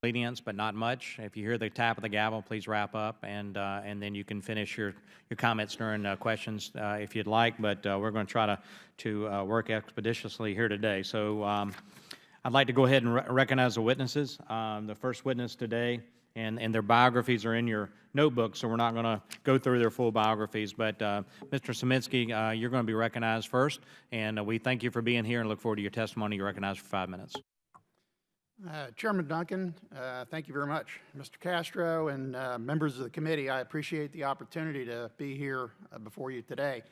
Lenience, but not much. If you hear the tap of the gavel, please wrap up, and then you can finish your comments during questions if you'd like. But we're going to try to work expeditiously here today. So I'd like to go ahead and recognize the witnesses. The first witness today, and their biographies are in your notebook, so we're not going to go through their full biographies. But Mr. Szymanski, you're going to be recognized first, and we thank you for being here and look forward to your testimony. You're recognized for 5 minutes. Chairman Duncan, thank you very much. Mr. Castro and members of the committee, I appreciate the opportunity to be here before you today.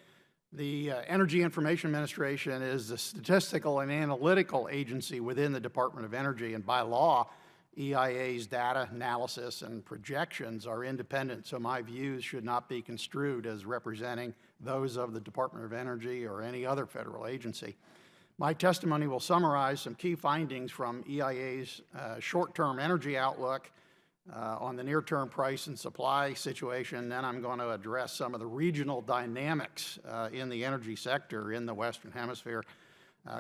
The Energy Information Administration is the statistical and analytical agency within the Department of Energy, and by law, EIA's data analysis and projections are independent, so my views should not be construed as representing those of the Department of Energy or any other federal agency. My testimony will summarize some key findings from EIA's short-term energy outlook on the near-term price and supply situation. Then I'm going to address some of the regional dynamics in the energy sector in the Western Hemisphere.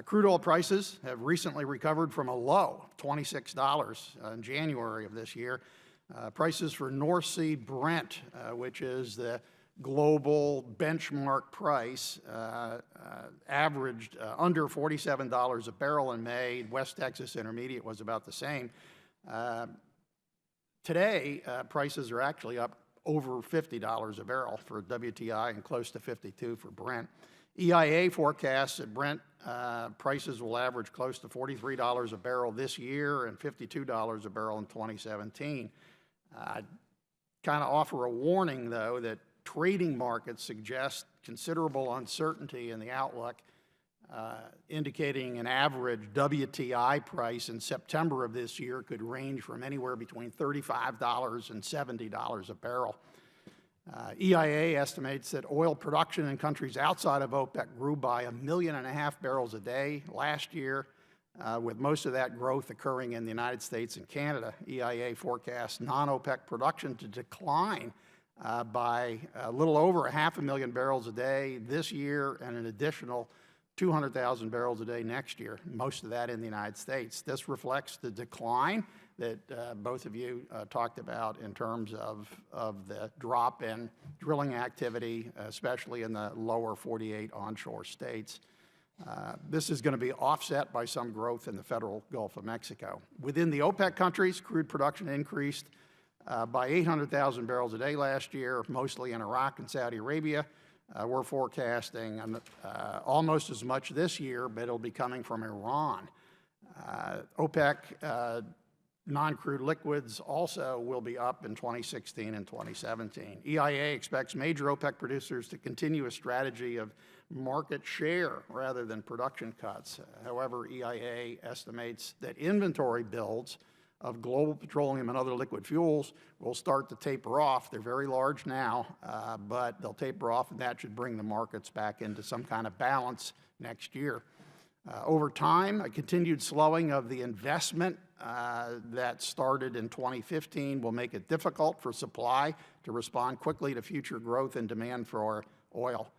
Crude oil prices have recently recovered from a low of $26 in January of this year. Prices for North Sea Brent, which is the global benchmark price, averaged under $47 a barrel in May. West Texas Intermediate was about the same. Today, prices are actually up over $50 a barrel for WTI and close to $52 for Brent. EIA forecasts that Brent prices will average close to $43 a barrel this year and $52 a barrel in 2017. I kind of offer a warning, though, that trading markets suggest considerable uncertainty in the outlook, indicating an average WTI price in September of this year could range from anywhere between $35 and $70 a barrel. EIA estimates that oil production in countries outside of OPEC grew by 1.5 million barrels a day last year, with most of that growth occurring in the United States and Canada. EIA forecasts non-OPEC production to decline by a little over 500,000 barrels a day this year and an additional 200,000 barrels a day next year, most of that in the United States. This reflects the decline that both of you talked about in terms of the drop in drilling activity, especially in the lower 48 onshore states. This is going to be offset by some growth in the federal Gulf of Mexico. Within the OPEC countries, crude production increased by 800,000 barrels a day last year, mostly in Iraq and Saudi Arabia. We're forecasting almost as much this year, but it'll be coming from Iran. OPEC non-crude liquids also will be up in 2016 and 2017. EIA expects major OPEC producers to continue a strategy of market share rather than production cuts. However, EIA estimates that inventory builds of global petroleum and other liquid fuels will start to taper off. They're very large now, but they'll taper off, and that should bring the markets back into some kind of balance next year. Over time, a continued slowing of the investment that started in 2015 will make it difficult for supply to respond quickly to future growth and demand for oil.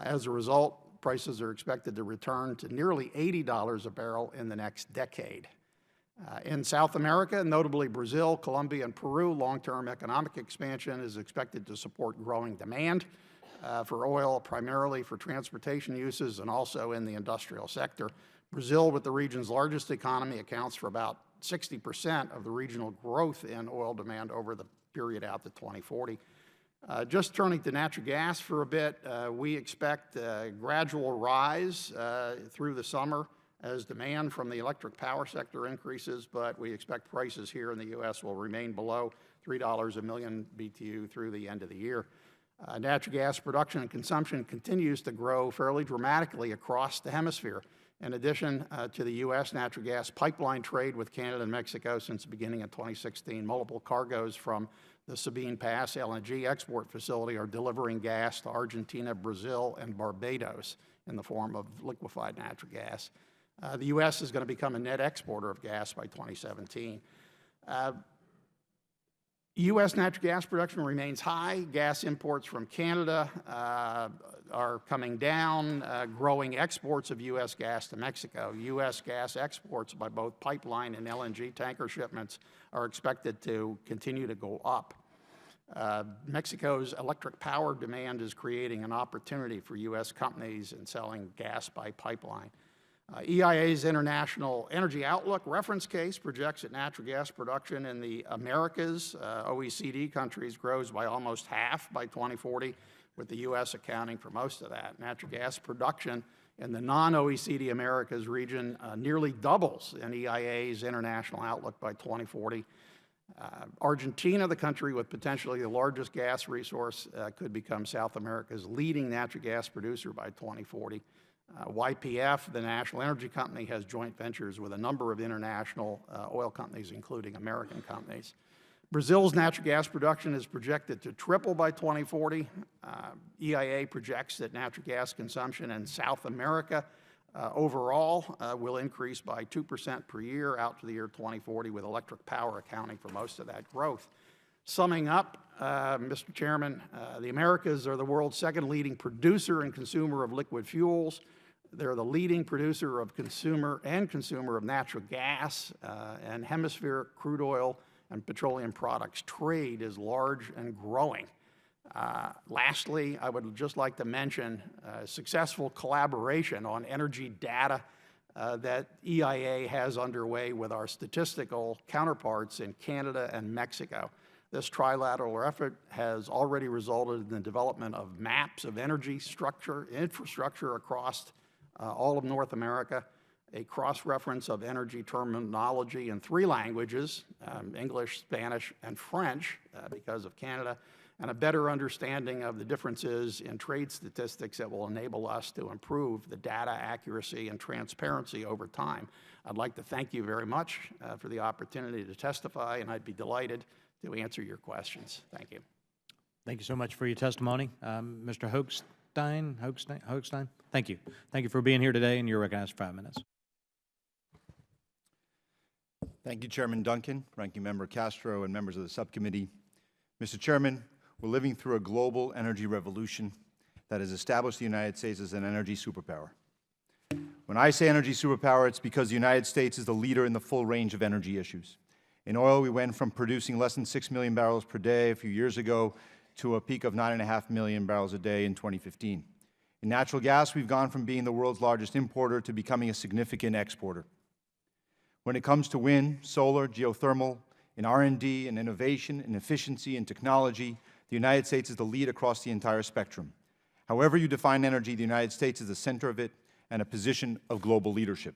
As a result, prices are expected to return to nearly $80 a barrel in the next decade. In South America, notably Brazil, Colombia, and Peru, long-term economic expansion is expected to support growing demand for oil, primarily for transportation uses and also in the industrial sector. Brazil, with the region's largest economy, accounts for about 60% of the regional growth in oil demand over the period out to 2040. Just turning to natural gas for a bit, we expect a gradual rise through the summer as demand from the electric power sector increases, but we expect prices here in the U.S. will remain below $3 a million BTU through the end of the year. Natural gas production and consumption continues to grow fairly dramatically across the hemisphere. In addition to the U.S. natural gas pipeline trade with Canada and Mexico since the beginning of 2016, multiple cargoes from the Sabine Pass LNG export facility are delivering gas to Argentina, Brazil, and Barbados in the form of liquefied natural gas. The U.S. is going to become a net exporter of gas by 2017. U.S. natural gas production remains high. Gas imports from Canada are coming down, growing exports of U.S. gas to Mexico. U.S. gas exports by both pipeline and LNG tanker shipments are expected to continue to go up. Mexico's electric power demand is creating an opportunity for U.S. companies in selling gas by pipeline. EIA's International Energy Outlook reference case projects that natural gas production in the Americas, OECD countries, grows by almost half by 2040, with the U.S. accounting for most of that. Natural gas production in the non-OECD Americas region nearly doubles in EIA's International Outlook by 2040. Argentina, the country with potentially the largest gas resource, could become South America's leading natural gas producer by 2040. YPF, the national energy company, has joint ventures with a number of international oil companies, including American companies. Brazil's natural gas production is projected to triple by 2040. EIA projects that natural gas consumption in South America overall will increase by 2% per year out to the year 2040, with electric power accounting for most of that growth. Summing up, Mr. Chairman, the Americas are the world's second leading producer and consumer of liquid fuels. They're the leading producer of consumer of natural gas, and Hemisphere crude oil and petroleum products trade is large and growing. Lastly, I would just like to mention successful collaboration on energy data that EIA has underway with our statistical counterparts in Canada and Mexico. This trilateral effort has already resulted in the development of maps of energy infrastructure across all of North America, a cross-reference of energy terminology in 3 languages, English, Spanish, and French, because of Canada, and a better understanding of the differences in trade statistics that will enable us to improve the data accuracy and transparency over time. I'd like to thank you very much for the opportunity to testify, and I'd be delighted to answer your questions. Thank you. Thank you so much for your testimony. Mr. Hochstein, thank you. Thank you for being here today, and you're recognized for 5 minutes. Thank you, Chairman Duncan, Ranking Member Castro, and members of the subcommittee. Mr. Chairman, we're living through a global energy revolution that has established the United States as an energy superpower. When I say energy superpower, it's because the United States is the leader in the full range of energy issues. In oil, we went from producing less than 6 million barrels per day a few years ago to a peak of 9.5 million barrels a day in 2015. In natural gas, we've gone from being the world's largest importer to becoming a significant exporter. When it comes to wind, solar, geothermal, in R&D and innovation and efficiency and technology, the United States is the lead across the entire spectrum. However you define energy, the United States is the center of it and a position of global leadership.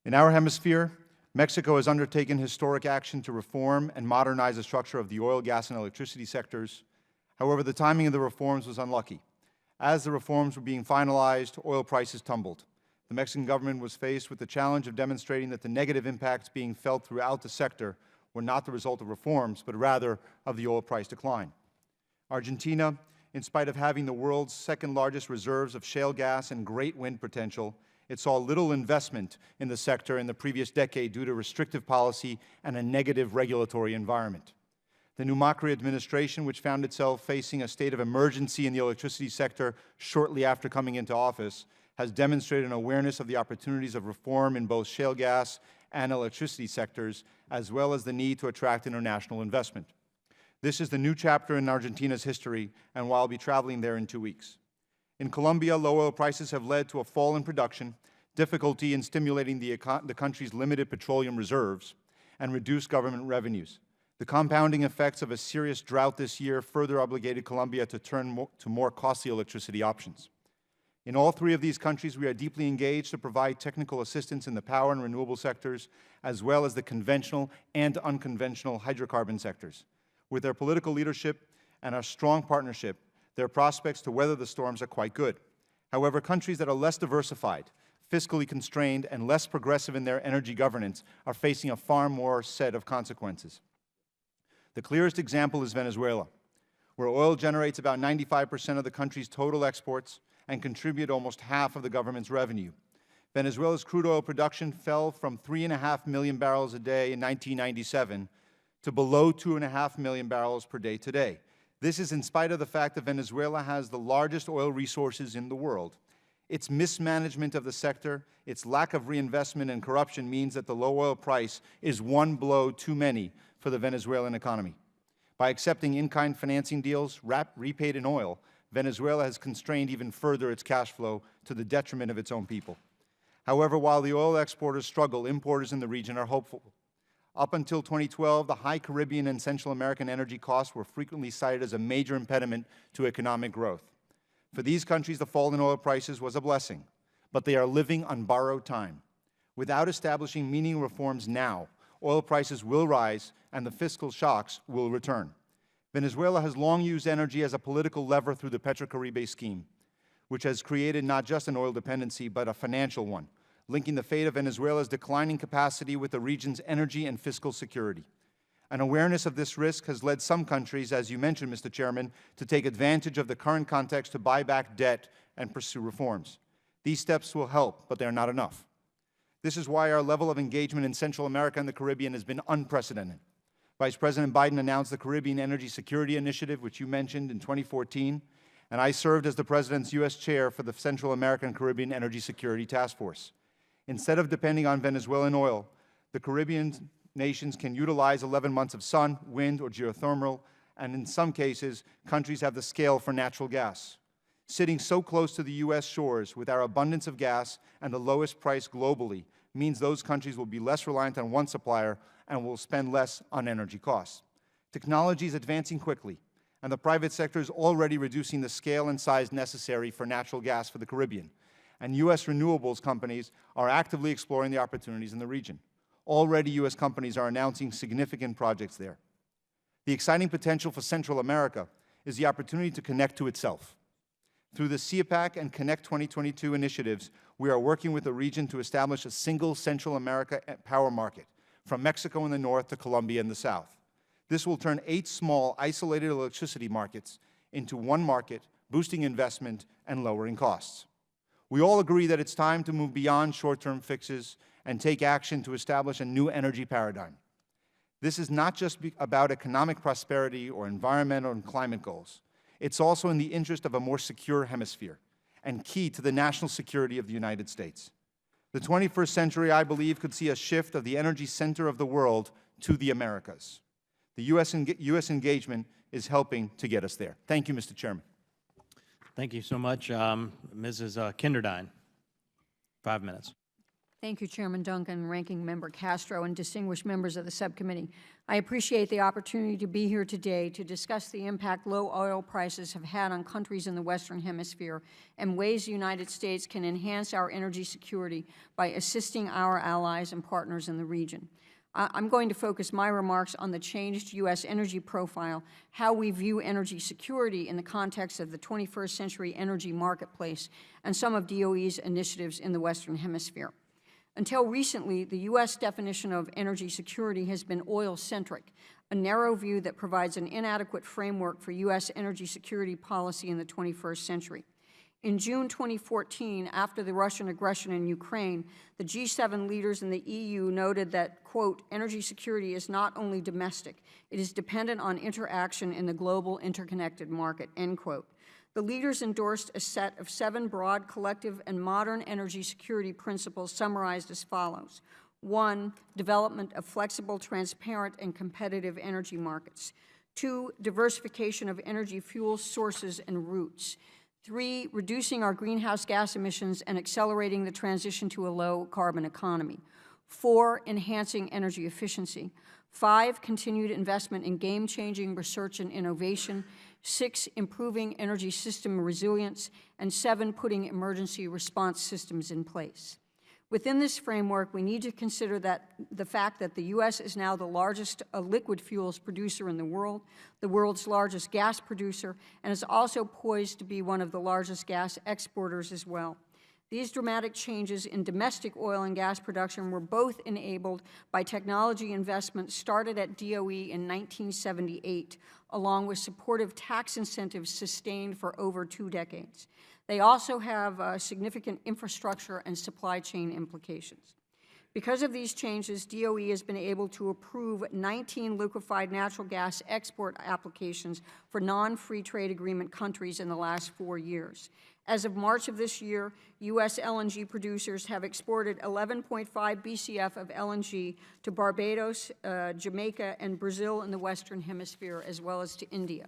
In our hemisphere, Mexico has undertaken historic action to reform and modernize the structure of the oil, gas, and electricity sectors. However, the timing of the reforms was unlucky. As the reforms were being finalized, oil prices tumbled. The Mexican government was faced with the challenge of demonstrating that the negative impacts being felt throughout the sector were not the result of reforms, but rather of the oil price decline. Argentina, in spite of having the world's second largest reserves of shale gas and great wind potential, it saw little investment in the sector in the previous decade due to restrictive policy and a negative regulatory environment. The new Macri administration, which found itself facing a state of emergency in the electricity sector shortly after coming into office, has demonstrated an awareness of the opportunities of reform in both shale gas and electricity sectors, as well as the need to attract international investment. This is the new chapter in Argentina's history, and I'll be traveling there in 2 weeks. In Colombia, low oil prices have led to a fall in production, difficulty in stimulating the country's limited petroleum reserves, and reduced government revenues. The compounding effects of a serious drought this year further obligated Colombia to turn to more costly electricity options. In all 3 of these countries, we are deeply engaged to provide technical assistance in the power and renewable sectors, as well as the conventional and unconventional hydrocarbon sectors. With their political leadership and our strong partnership, their prospects to weather the storms are quite good. However, countries that are less diversified, fiscally constrained, and less progressive in their energy governance are facing a far more set of consequences. The clearest example is Venezuela, where oil generates about 95% of the country's total exports and contribute almost half of the government's revenue. Venezuela's crude oil production fell from 3.5 million barrels a day in 1997 to below 2.5 million barrels per day today. This is in spite of the fact that Venezuela has the largest oil resources in the world. Its mismanagement of the sector, its lack of reinvestment and corruption means that the low oil price is one blow too many for the Venezuelan economy. By accepting in-kind financing deals repaid in oil, Venezuela has constrained even further its cash flow to the detriment of its own people. However, while the oil exporters struggle, importers in the region are hopeful. Up until 2012, the high Caribbean and Central American energy costs were frequently cited as a major impediment to economic growth. For these countries, the fall in oil prices was a blessing, but they are living on borrowed time. Without establishing meaningful reforms now, oil prices will rise and the fiscal shocks will return. Venezuela has long used energy as a political lever through the Petrocaribe scheme, which has created not just an oil dependency, but a financial one, linking the fate of Venezuela's declining capacity with the region's energy and fiscal security. An awareness of this risk has led some countries, as you mentioned, Mr. Chairman, to take advantage of the current context to buy back debt and pursue reforms. These steps will help, but they are not enough. This is why our level of engagement in Central America and the Caribbean has been unprecedented. Vice President Biden announced the Caribbean Energy Security Initiative, which you mentioned, in 2014, and I served as the President's U.S. Chair for the Central American Caribbean Energy Security Task Force. Instead of depending on Venezuelan oil, the Caribbean nations can utilize 11 months of sun, wind, or geothermal, and in some cases, countries have the scale for natural gas. Sitting so close to the U.S. shores with our abundance of gas and the lowest price globally means those countries will be less reliant on one supplier and will spend less on energy costs. Technology is advancing quickly, and the private sector is already reducing the scale and size necessary for natural gas for the Caribbean. And U.S. renewables companies are actively exploring the opportunities in the region. Already, U.S. companies are announcing significant projects there. The exciting potential for Central America is the opportunity to connect to itself. Through the CIPAC and Connect 2022 initiatives, we are working with the region to establish a single Central America power market, from Mexico in the north to Colombia in the south. This will turn 8 small, isolated electricity markets into one market, boosting investment and lowering costs. We all agree that it's time to move beyond short-term fixes and take action to establish a new energy paradigm. This is not just about economic prosperity or environmental and climate goals. It's also in the interest of a more secure hemisphere and key to the national security of the United States. The 21st century, I believe, could see a shift of the energy center of the world to the Americas. The U.S. engagement is helping to get us there. Thank you, Mr. Chairman. Thank you so much. Mrs. Kinderdine, 5 minutes. Thank you, Chairman Duncan, Ranking Member Castro, and distinguished members of the subcommittee. I appreciate the opportunity to be here today to discuss the impact low oil prices have had on countries in the Western Hemisphere and ways the United States can enhance our energy security by assisting our allies and partners in the region. I'm going to focus my remarks on the changed U.S. energy profile, how we view energy security in the context of the 21st century energy marketplace, and some of DOE's initiatives in the Western Hemisphere. Until recently, the U.S. definition of energy security has been oil-centric, a narrow view that provides an inadequate framework for U.S. energy security policy in the 21st century. In June 2014, after the Russian aggression in Ukraine, the G7 leaders in the EU noted that, quote, energy security is not only domestic, it is dependent on interaction in the global interconnected market, end quote. The leaders endorsed a set of 7 broad, collective, and modern energy security principles summarized as follows. 1, development of flexible, transparent, and competitive energy markets. 2, diversification of energy fuel sources and routes. 3, reducing our greenhouse gas emissions and accelerating the transition to a low-carbon economy. 4, enhancing energy efficiency. 5, continued investment in game-changing research and innovation. 6, improving energy system resilience. And 7, putting emergency response systems in place. Within this framework, we need to consider the fact that the U.S. is now the largest liquid fuels producer in the world's largest gas producer, and is also poised to be one of the largest gas exporters as well. These dramatic changes in domestic oil and gas production were both enabled by technology investments started at DOE in 1978, along with supportive tax incentives sustained for over 2 decades. They also have significant infrastructure and supply chain implications. Because of these changes, DOE has been able to approve 19 liquefied natural gas export applications for non-free trade agreement countries in the last 4 years. As of March of this year, U.S. LNG producers have exported 11.5 BCF of LNG to Barbados, Jamaica, and Brazil in the Western Hemisphere, as well as to India.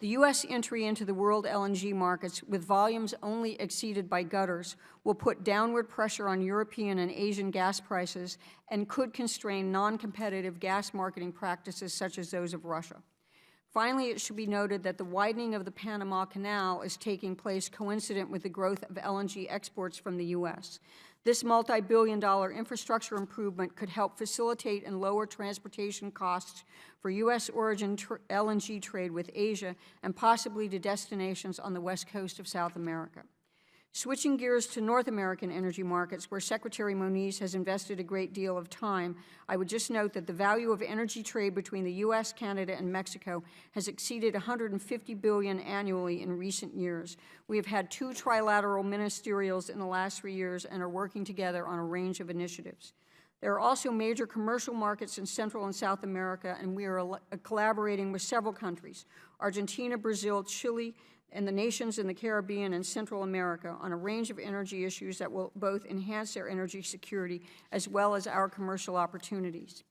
The U.S. entry into the world LNG markets with volumes only exceeded by gutters will put downward pressure on European and Asian gas prices and could constrain non-competitive gas marketing practices such as those of Russia. Finally, it should be noted that the widening of the Panama Canal is taking place coincident with the growth of LNG exports from the U.S. This multi-billion-dollar infrastructure improvement could help facilitate and lower transportation costs for U.S. origin LNG trade with Asia and possibly to destinations on the west coast of South America. Switching gears to North American energy markets, where Secretary Moniz has invested a great deal of time, I would just note that the value of energy trade between the U.S., Canada, and Mexico has exceeded $150 billion annually in recent years. We have had 2 trilateral ministerials in the last 3 years and are working together on a range of initiatives. There are also major commercial markets in Central and South America, and we are collaborating with several countries, Argentina, Brazil, Chile, and the nations in the Caribbean and Central America on a range of energy issues that will both enhance their energy security as well as our commercial opportunities.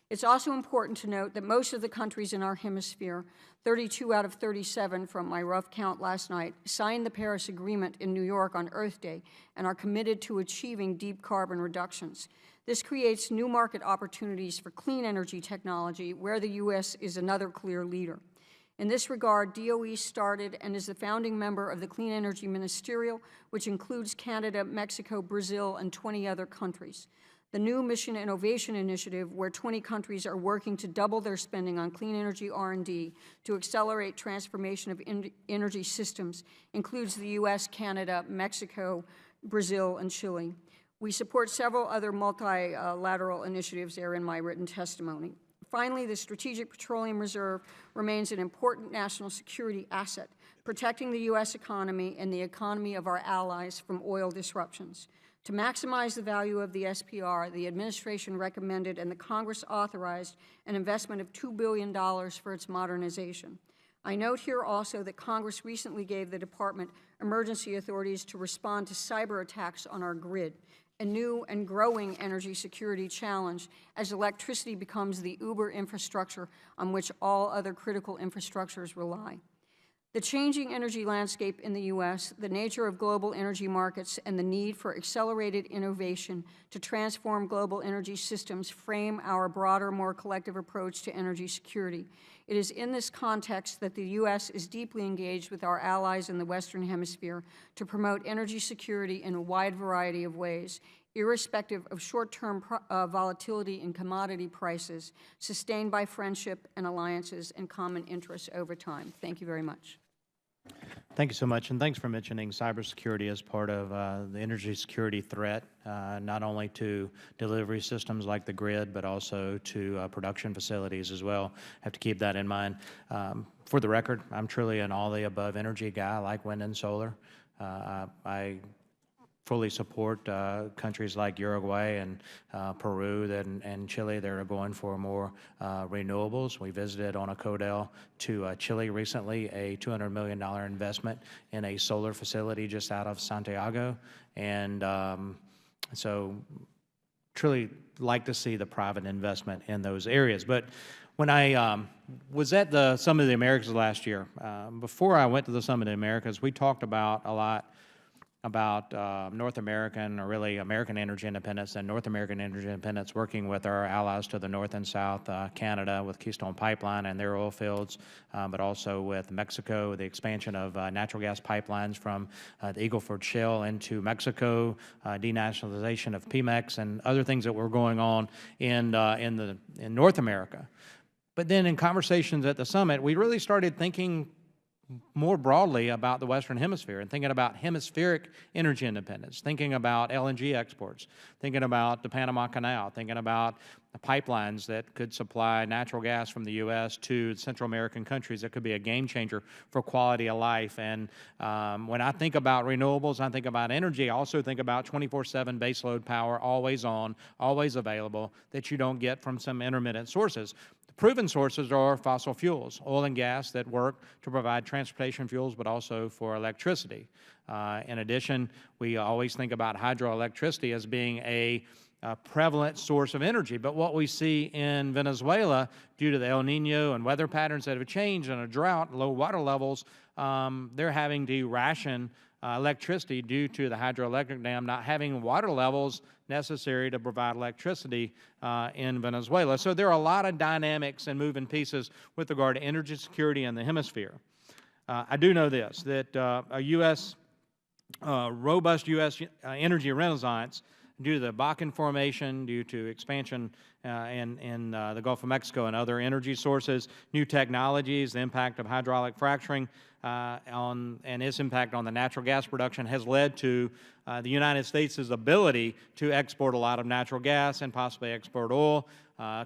It's also important to note that most of the countries in our hemisphere, 32 out of 37 from my rough count last night, signed the Paris Agreement in New York on Earth Day and are committed to achieving deep carbon reductions. This creates new market opportunities for clean energy technology, where the U.S. is another clear leader. In this regard, DOE started and is the founding member of the Clean Energy Ministerial, which includes Canada, Mexico, Brazil, and 20 other countries. The new Mission Innovation Initiative, where 20 countries are working to double their spending on clean energy R&D to accelerate transformation of energy systems, includes the U.S., Canada, Mexico, Brazil, and Chile. We support several other multilateral initiatives there in my written testimony. Finally, the Strategic Petroleum Reserve remains an important national security asset, protecting the U.S. economy and the economy of our allies from oil disruptions. To maximize the value of the SPR, the administration recommended and the Congress authorized an investment of $2 billion for its modernization. I note here also that Congress recently gave the Department emergency authorities to respond to cyber attacks on our grid, a new and growing energy security challenge as electricity becomes the uber infrastructure on which all other critical infrastructures rely. The changing energy landscape in the U.S., the nature of global energy markets, and the need for accelerated innovation to transform global energy systems frame our broader, more collective approach to energy security. It is in this context that the U.S. is deeply engaged with our allies in the Western Hemisphere to promote energy security in a wide variety of ways, irrespective of short-term volatility in commodity prices, sustained by friendship and alliances and common interests over time. Thank you very much. Thank you so much, and thanks for mentioning cybersecurity as part of the energy security threat, not only to delivery systems like the grid, but also to production facilities as well. Have to keep that in mind. For the record, I'm truly an all-the-above energy guy. I like wind and solar. I fully support countries like Uruguay and Peru and Chile that are going for more renewables. We visited on a CODEL to Chile recently, a $200 million investment in a solar facility just out of Santiago. And so truly like to see the private investment in those areas. But when I was at the Summit of the Americas last year, before I went to the Summit of the Americas, we talked about a lot about North American, or really American energy independence and North American energy independence, working with our allies to the north and south, Canada with Keystone Pipeline and their oil fields, but also with Mexico, the expansion of natural gas pipelines from the Eagle Ford Shale into Mexico, denationalization of Pemex, and other things that were going on in North America. But then in conversations at the summit, we really started thinking more broadly about the Western Hemisphere and thinking about hemispheric energy independence, thinking about LNG exports, thinking about the Panama Canal, thinking about pipelines that could supply natural gas from the U.S. to Central American countries. That could be a game changer for quality of life. And when I think about renewables, I think about energy. I also think about 24/7 baseload power, always on, always available, that you don't get from some intermittent sources. The proven sources are fossil fuels, oil and gas that work to provide transportation fuels, but also for electricity. In addition, we always think about hydroelectricity as being a prevalent source of energy. But what we see in Venezuela, due to the El Nino and weather patterns that have changed and a drought, low water levels, they're having to ration electricity due to the hydroelectric dam not having water levels necessary to provide electricity in Venezuela. So there are a lot of dynamics and moving pieces with regard to energy security in the hemisphere. I do know this, that a robust U.S. energy renaissance, due to the Bakken Formation, due to expansion in the Gulf of Mexico and other energy sources, new technologies, the impact of hydraulic fracturing and its impact on the natural gas production has led to the United States' ability to export a lot of natural gas and possibly export oil.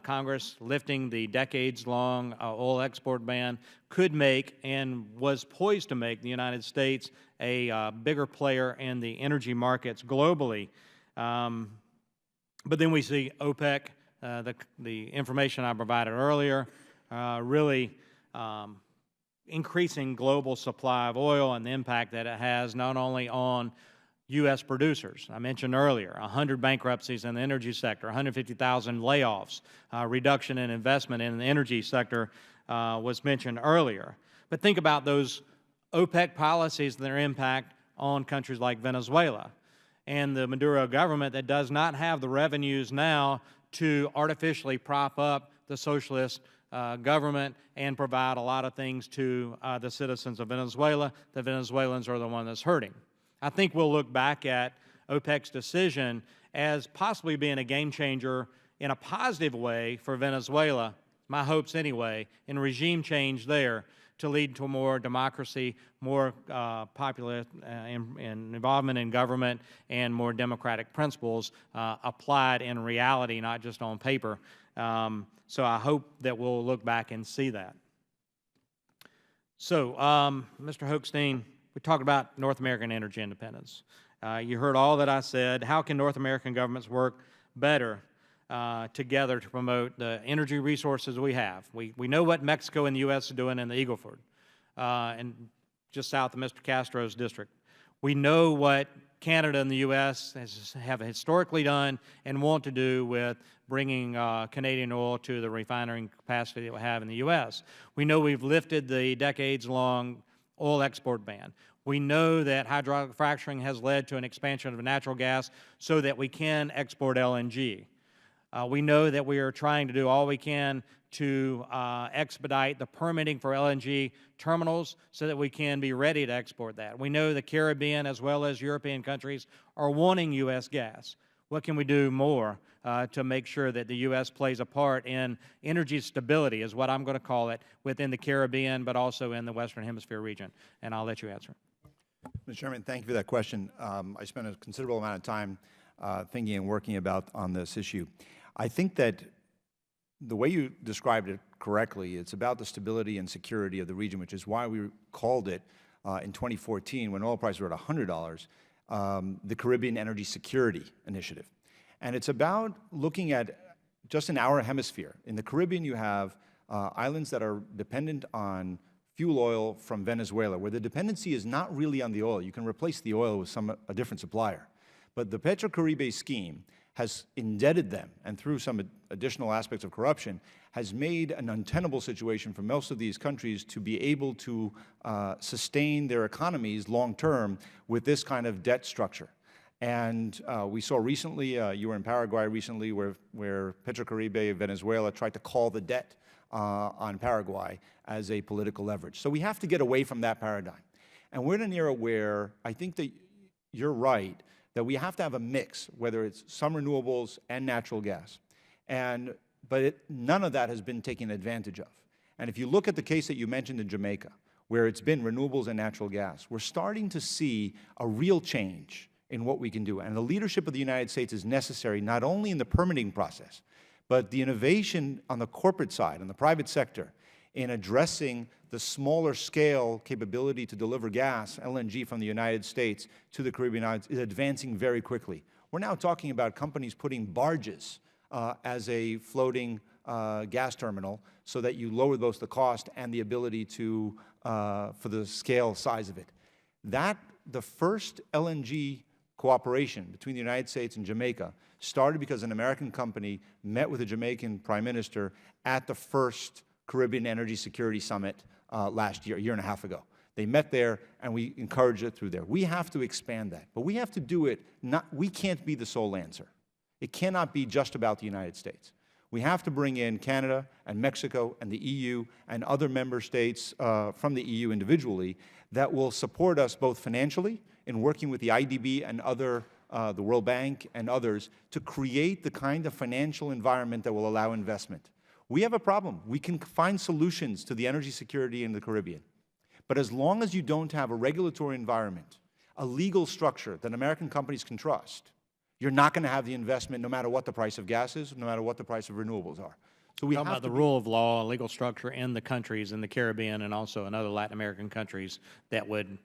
Congress lifting the decades-long oil export ban could make and was poised to make the United States a bigger player in the energy markets globally. But then we see OPEC, the information I provided earlier, really increasing global supply of oil and the impact that it has not only on U.S. producers. I mentioned earlier, 100 bankruptcies in the energy sector, 150,000 layoffs, reduction in investment in the energy sector was mentioned earlier. But think about those OPEC policies and their impact on countries like Venezuela and the Maduro government that does not have the revenues now to artificially prop up the socialist government and provide a lot of things to the citizens of Venezuela. The Venezuelans are the one that's hurting. I think we'll look back at OPEC's decision as possibly being a game changer in a positive way for Venezuela, my hopes anyway, in regime change there to lead to more democracy, more popular involvement in government, and more democratic principles applied in reality, not just on paper. So I hope that we'll look back and see that. So, Mr. Hochstein, we talked about North American energy independence. You heard all that I said. How can North American governments work better together to promote the energy resources we have? We know what Mexico and the U.S. are doing in the Eagle Ford and just south of Mr. Castro's district. We know what Canada and the U.S. have historically done and want to do with bringing Canadian oil to the refining capacity that we have in the U.S. We know we've lifted the decades-long oil export ban. We know that hydraulic fracturing has led to an expansion of natural gas so that we can export LNG. We know that we are trying to do all we can to expedite the permitting for LNG terminals so that we can be ready to export that. We know the Caribbean as well as European countries are wanting U.S. gas. What can we do more to make sure that the U.S. plays a part in energy stability, is what I'm going to call it, within the Caribbean, but also in the Western Hemisphere region? And I'll let you answer. Mr. Chairman, thank you for that question. I spent a considerable amount of time thinking and working on this issue. I think that the way you described it correctly, it's about the stability and security of the region, which is why we called it in 2014, when oil prices were at $100, the Caribbean Energy Security Initiative. And it's about looking at just in our hemisphere. In the Caribbean, you have islands that are dependent on fuel oil from Venezuela, where the dependency is not really on the oil. You can replace the oil with a different supplier. But the Petrocaribe scheme has indebted them, and through some additional aspects of corruption, has made an untenable situation for most of these countries to be able to sustain their economies long-term with this kind of debt structure. And we saw recently, you were in Paraguay recently, where Petrocaribe, Venezuela, tried to call the debt on Paraguay as a political leverage. So we have to get away from that paradigm. And we're in an era where I think that you're right, that we have to have a mix, whether it's some renewables and natural gas. But none of that has been taken advantage of. And if you look at the case that you mentioned in Jamaica, where it's been renewables and natural gas, we're starting to see a real change in what we can do. And the leadership of the United States is necessary not only in the permitting process, But the innovation on the corporate side, on the private sector, in addressing the smaller scale capability to deliver gas, LNG, from the United States to the Caribbean islands is advancing very quickly. We're now talking about companies putting barges as a floating gas terminal so that you lower both the cost and the ability to, for the scale size of it. The first LNG cooperation between the United States and Jamaica started because an American company met with a Jamaican prime minister at the first Caribbean Energy Security Summit last year, a year and a half ago. They met there, and we encouraged it through there. We have to expand that, but we have to do it we can't be the sole answer. It cannot be just about the United States. We have to bring in Canada and Mexico and the EU and other member states from the EU individually that will support us both financially in working with the IDB and other, the World Bank and others, to create the kind of financial environment that will allow investment. We have a problem. We can find solutions to the energy security in the Caribbean. But as long as you don't have a regulatory environment, a legal structure that American companies can trust, you're not going to have the investment no matter what the price of gas is, no matter what the price of renewables are. So we have about the rule of law and legal structure in the countries in the Caribbean and also in other Latin American countries that would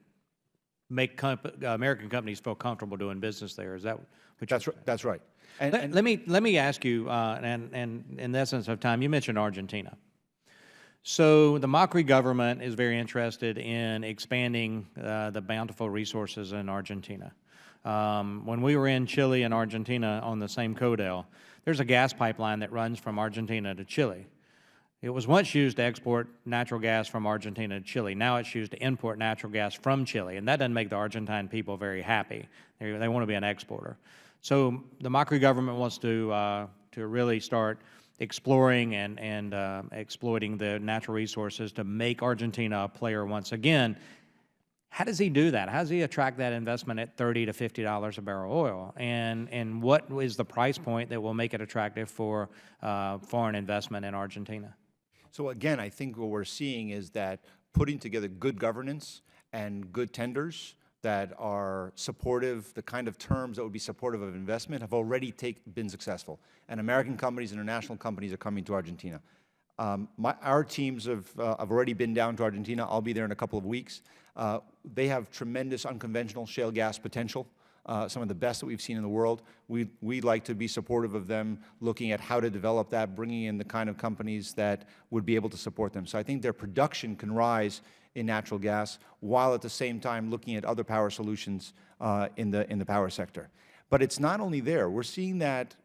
make American companies feel comfortable doing business there. Is that what you're saying? That's right. Let me ask you, and in the essence of time, you mentioned Argentina. So the Macri government is very interested in expanding the bountiful resources in Argentina. When we were in Chile and Argentina on the same codel, there's a gas pipeline that runs from Argentina to Chile. It was once used to export natural gas from Argentina to Chile. Now it's used to import natural gas from Chile, and that doesn't make the Argentine people very happy. They want to be an exporter. So the Macri government wants to really start exploring and exploiting the natural resources to make Argentina a player once again. How does he do that? How does he attract that investment at $30 to $50 a barrel oil? And what is the price point that will make it attractive for foreign investment in Argentina? So again, I think what we're seeing is that putting together good governance and good tenders that are supportive, the kind of terms that would be supportive of investment, have already been successful. And American companies, international companies are coming to Argentina. Our teams have already been down to Argentina. I'll be there in a couple of weeks. They have tremendous unconventional shale gas potential, some of the best that we've seen in the world. We'd like to be supportive of them, looking at how to develop that, bringing in the kind of companies that would be able to support them. So I think their production can rise in natural gas, while at the same time looking at other power solutions in the power sector. But it's not only there. We're seeing that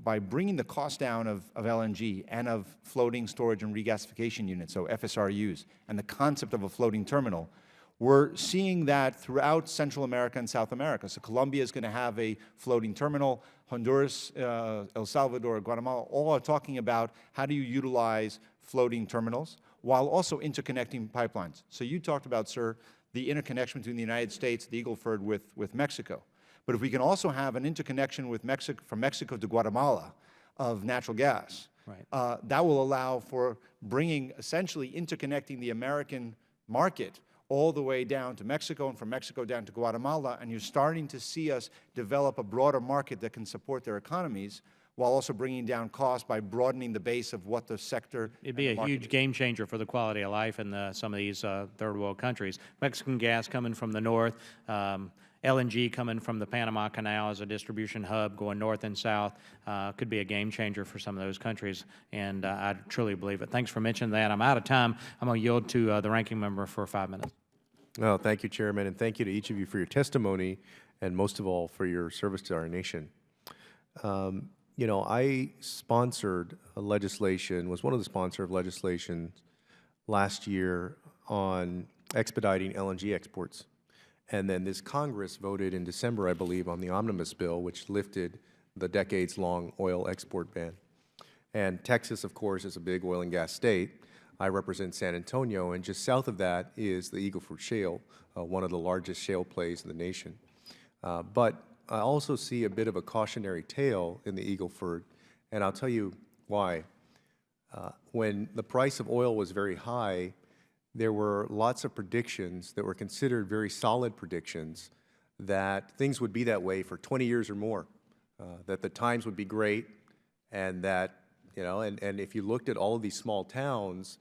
by bringing the cost down of LNG and of floating storage and regasification units, so FSRUs, and the concept of a floating terminal, we're seeing that throughout Central America and South America. So Colombia is going to have a floating terminal. Honduras, El Salvador, Guatemala, all are talking about how do you utilize floating terminals while also interconnecting pipelines. So you talked about, sir, the interconnection between the United States, the Eagle Ford with Mexico. But if we can also have an interconnection with from Mexico to Guatemala of natural gas, right, that will allow for bringing, essentially interconnecting the American market all the way down to Mexico and from Mexico down to Guatemala, and you're starting to see us develop a broader market that can support their economies while also bringing down costs by broadening the base of what the sector. It'd be a huge game changer for the quality of life in some of these third world countries. Mexican gas coming from the north, LNG coming from the Panama Canal as a distribution hub going north and south could be a game changer for some of those countries, and I truly believe it. Thanks for mentioning that. I'm out of time. I'm going to yield to the ranking member for 5 minutes. Well, thank you, Chairman, and thank you to each of you for your testimony, and most of all, for your service to our nation. You know, I sponsored a legislation, was one of the sponsors of legislation last year on expediting LNG exports. And then this Congress voted in December, I believe, on the omnibus bill, which lifted the decades-long oil export ban. And Texas, of course, is a big oil and gas state. I represent San Antonio, and just south of that is the Eagle Ford Shale, one of the largest shale plays in the nation. But I also see a bit of a cautionary tale in the Eagle Ford, and I'll tell you why. When the price of oil was very high, there were lots of predictions that were considered very solid predictions that things would be that way for 20 years or more, that the times would be great, And that, and if you looked at all of these small towns,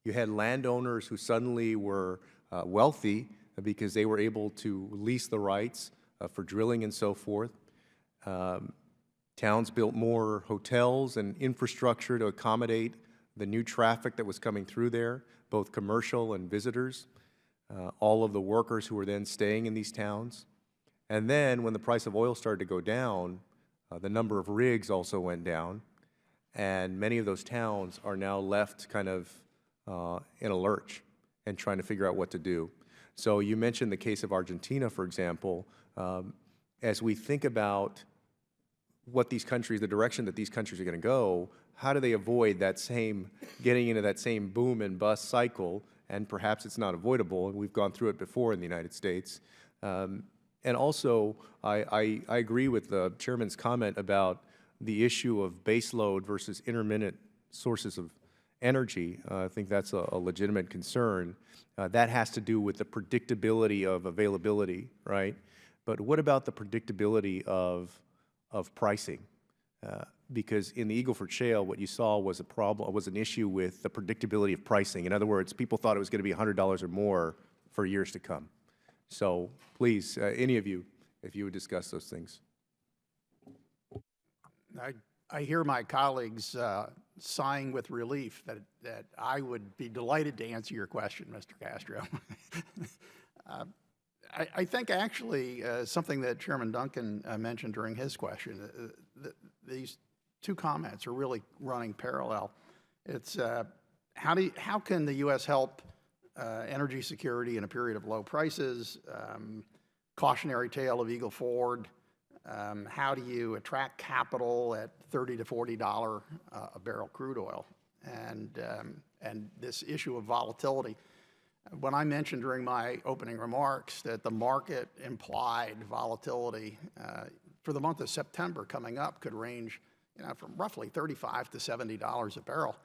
you had landowners who suddenly were wealthy because they were able to lease the rights for drilling and so forth. Towns built more hotels and infrastructure to accommodate the new traffic that was coming through there, both commercial and visitors, all of the workers who were then staying in these towns. And then when the price of oil started to go down, the number of rigs also went down, and many of those towns are now left kind of in a lurch and trying to figure out what to do. So you mentioned the case of Argentina, for example. As we think about what these countries, the direction that these countries are going to go, how do they avoid that getting into that same boom and bust cycle? And perhaps it's not avoidable, and we've gone through it before in the United States. And also, I agree with the chairman's comment about the issue of baseload versus intermittent sources of energy. I think that's a legitimate concern. That has to do with the predictability of availability, right? But what about the predictability of pricing? Because in the Eagle Ford Shale, what you saw was an issue with the predictability of pricing. In other words, people thought it was going to be $100 or more for years to come. So please, any of you, if you would discuss those things. I hear my colleagues sighing with relief that I would be delighted to answer your question, Mr. Castro. I think actually something that Chairman Duncan mentioned during his question, these two comments are really running parallel. It's how can the U.S. help energy security in a period of low prices, cautionary tale of Eagle Ford, how do you attract capital at $30 to $40 a barrel crude oil, and this issue of volatility. When I mentioned during my opening remarks that the market implied volatility for the month of September coming up could range from roughly $35 to $70 a barrel,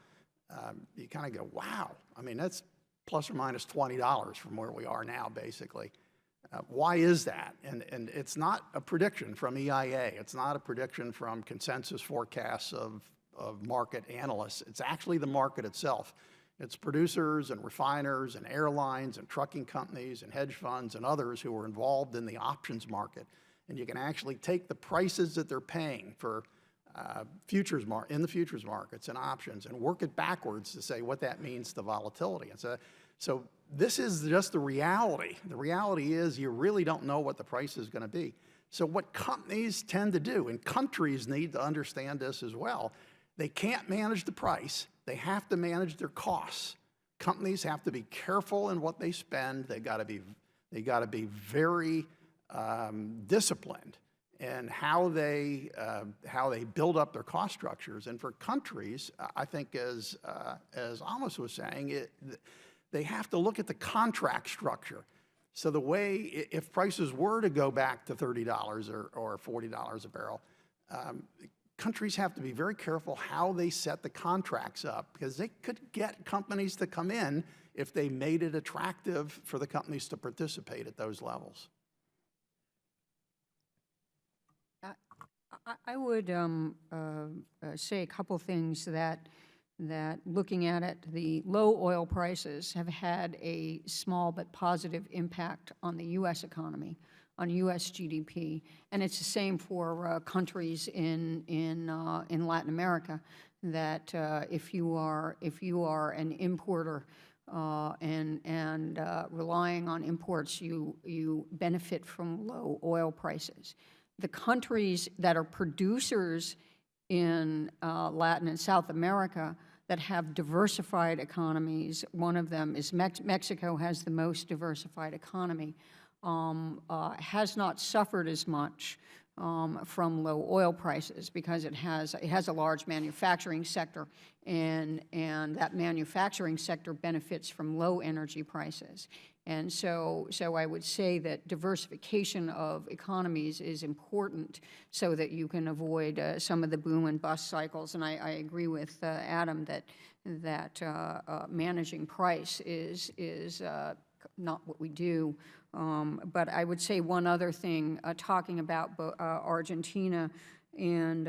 you kind of go, wow. I mean, that's plus or minus $20 from where we are now, basically. Why is that? And it's not a prediction from EIA. It's not a prediction from consensus forecasts of market analysts. It's actually the market itself. It's producers and refiners and airlines and trucking companies and hedge funds and others who are involved in the options market. And you can actually take the prices that they're paying for in the futures markets and options and work it backwards to say what that means to volatility. And so this is just the reality. The reality is you really don't know what the price is going to be. So what companies tend to do, and countries need to understand this as well, they can't manage the price. They have to manage their costs. Companies have to be careful in what they spend. They got to be very disciplined in how they build up their cost structures. And for countries, I think as Amos was saying, they have to look at the contract structure. So the way, if prices were to go back to $30 or $40 a barrel, countries have to be very careful how they set the contracts up, because they could get companies to come in if they made it attractive for the companies to participate at those levels. I would say a couple things that looking at it, the low oil prices have had a small but positive impact on the U.S. economy, on U.S. GDP, and it's the same for countries in Latin America. That if you are an importer and relying on imports, you benefit from low oil prices. The countries that are producers in Latin and South America that have diversified economies, one of them is Mexico has the most diversified economy, has not suffered as much from low oil prices because it has a large manufacturing sector, and that manufacturing sector benefits from low energy prices. And so I would say that diversification of economies is important so that you can avoid some of the boom and bust cycles. And I agree with Adam that managing price is not what we do. But I would say one other thing, talking about Argentina and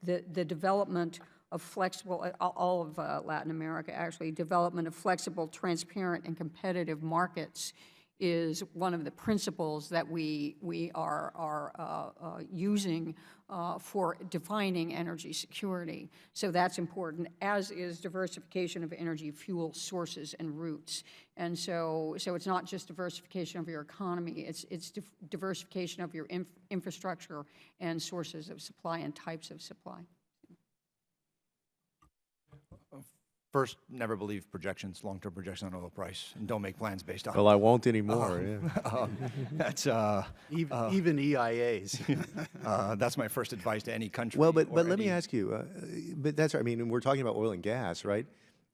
the development of flexible, all of Latin America actually, development of flexible, transparent, and competitive markets is one of the principles that we are using for defining energy security. So that's important, as is diversification of energy fuel sources and routes. And so it's not just diversification of your economy, it's diversification of your infrastructure and sources of supply and types of supply. First, never believe projections, long-term projections on oil price, and don't make plans based on Well, I won't anymore, yeah. That's Even EIAs. that's my first advice to any country. Well, but or let me any- ask you, but that's, I mean, we're talking about oil and gas, right?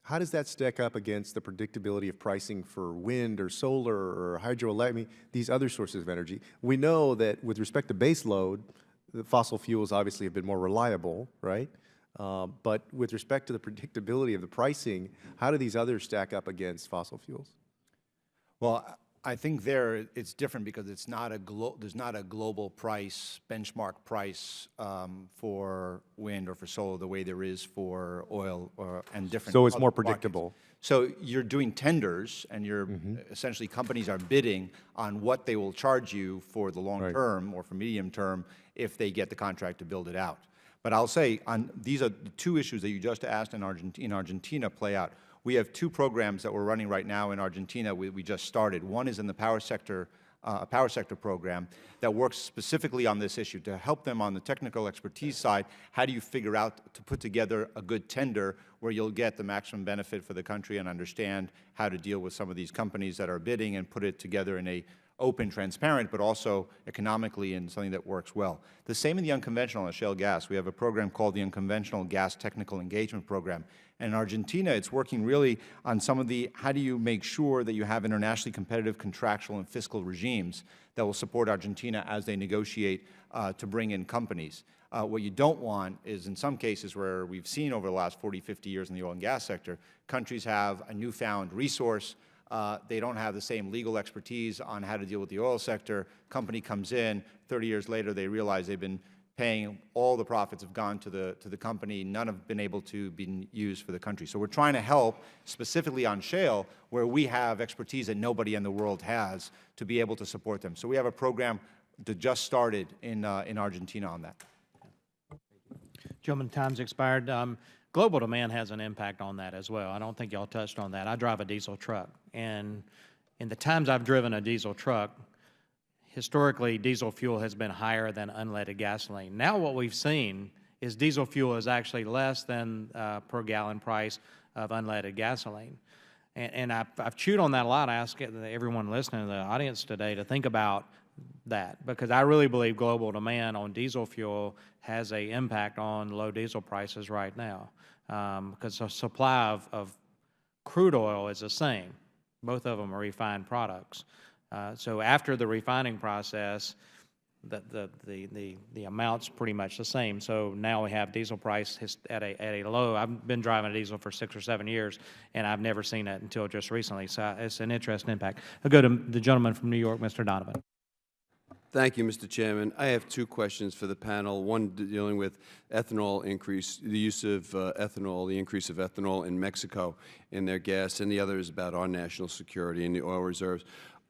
How does that stack up against the predictability of pricing for wind or solar or hydroelectric, I mean, these other sources of energy? We know that with respect to base load, the fossil fuels obviously have been more reliable, right? But with respect to the predictability of the pricing, how do these others stack up against fossil fuels? Well, I think there it's different because it's not there's not a global price, benchmark price for wind or for solar the way there is for oil and different. So it's other more markets. predictable. So you're doing tenders, and you're essentially companies are bidding on what they will charge you for the long term or for medium term if they get the contract to build it out. But I'll say these are the two issues that you just asked in Argentina play out. We have two programs that we're running right now in Argentina. We just started. One is in the power sector, a power sector program that works specifically on this issue to help them on the technical expertise side. How do you figure out to put together a good tender where you'll get the maximum benefit for the country and understand how to deal with some of these companies that are bidding and put it together in a open, transparent, but also economically in something that works well. The same in the unconventional and shale gas. We have a program called the Unconventional Gas Technical Engagement Program. And in Argentina, it's working really on some of the, how do you make sure that you have internationally competitive contractual and fiscal regimes that will support Argentina as they negotiate to bring in companies. What you don't want is, in some cases where we've seen over the last 40, 50 years in the oil and gas sector, countries have a newfound resource. They don't have the same legal expertise on how to deal with the oil sector. Company comes in, 30 years later they realize they've been paying, all the profits have gone to the company, none have been able to be used for the country. So we're trying to help specifically on shale where we have expertise that nobody in the world has to be able to support them. So we have a program that just started in Argentina on that. Gentlemen, time's expired. Global demand has an impact on that as well. I don't think y'all touched on that. I drive a diesel truck, and in the times I've driven a diesel truck, historically diesel fuel has been higher than unleaded gasoline. Now what we've seen is diesel fuel is actually less than per gallon price of unleaded gasoline. And I've chewed on that a lot. I ask everyone listening to the audience today to think about that, because I really believe global demand on diesel fuel has an impact on low diesel prices right now, because the supply of crude oil is the same. Both of them are refined products. So after the refining process, the amount's pretty much the same. So now we have diesel price at a low. I've been driving a diesel for 6 or 7 years, and I've never seen it until just recently. So it's an interesting impact. I'll go to the gentleman from New York, Mr. Donovan. Thank you, Mr. Chairman. I have two questions for the panel. One dealing with ethanol increase, the use of ethanol, the increase of ethanol in Mexico in their gas, and the other is about our national security and the oil reserves.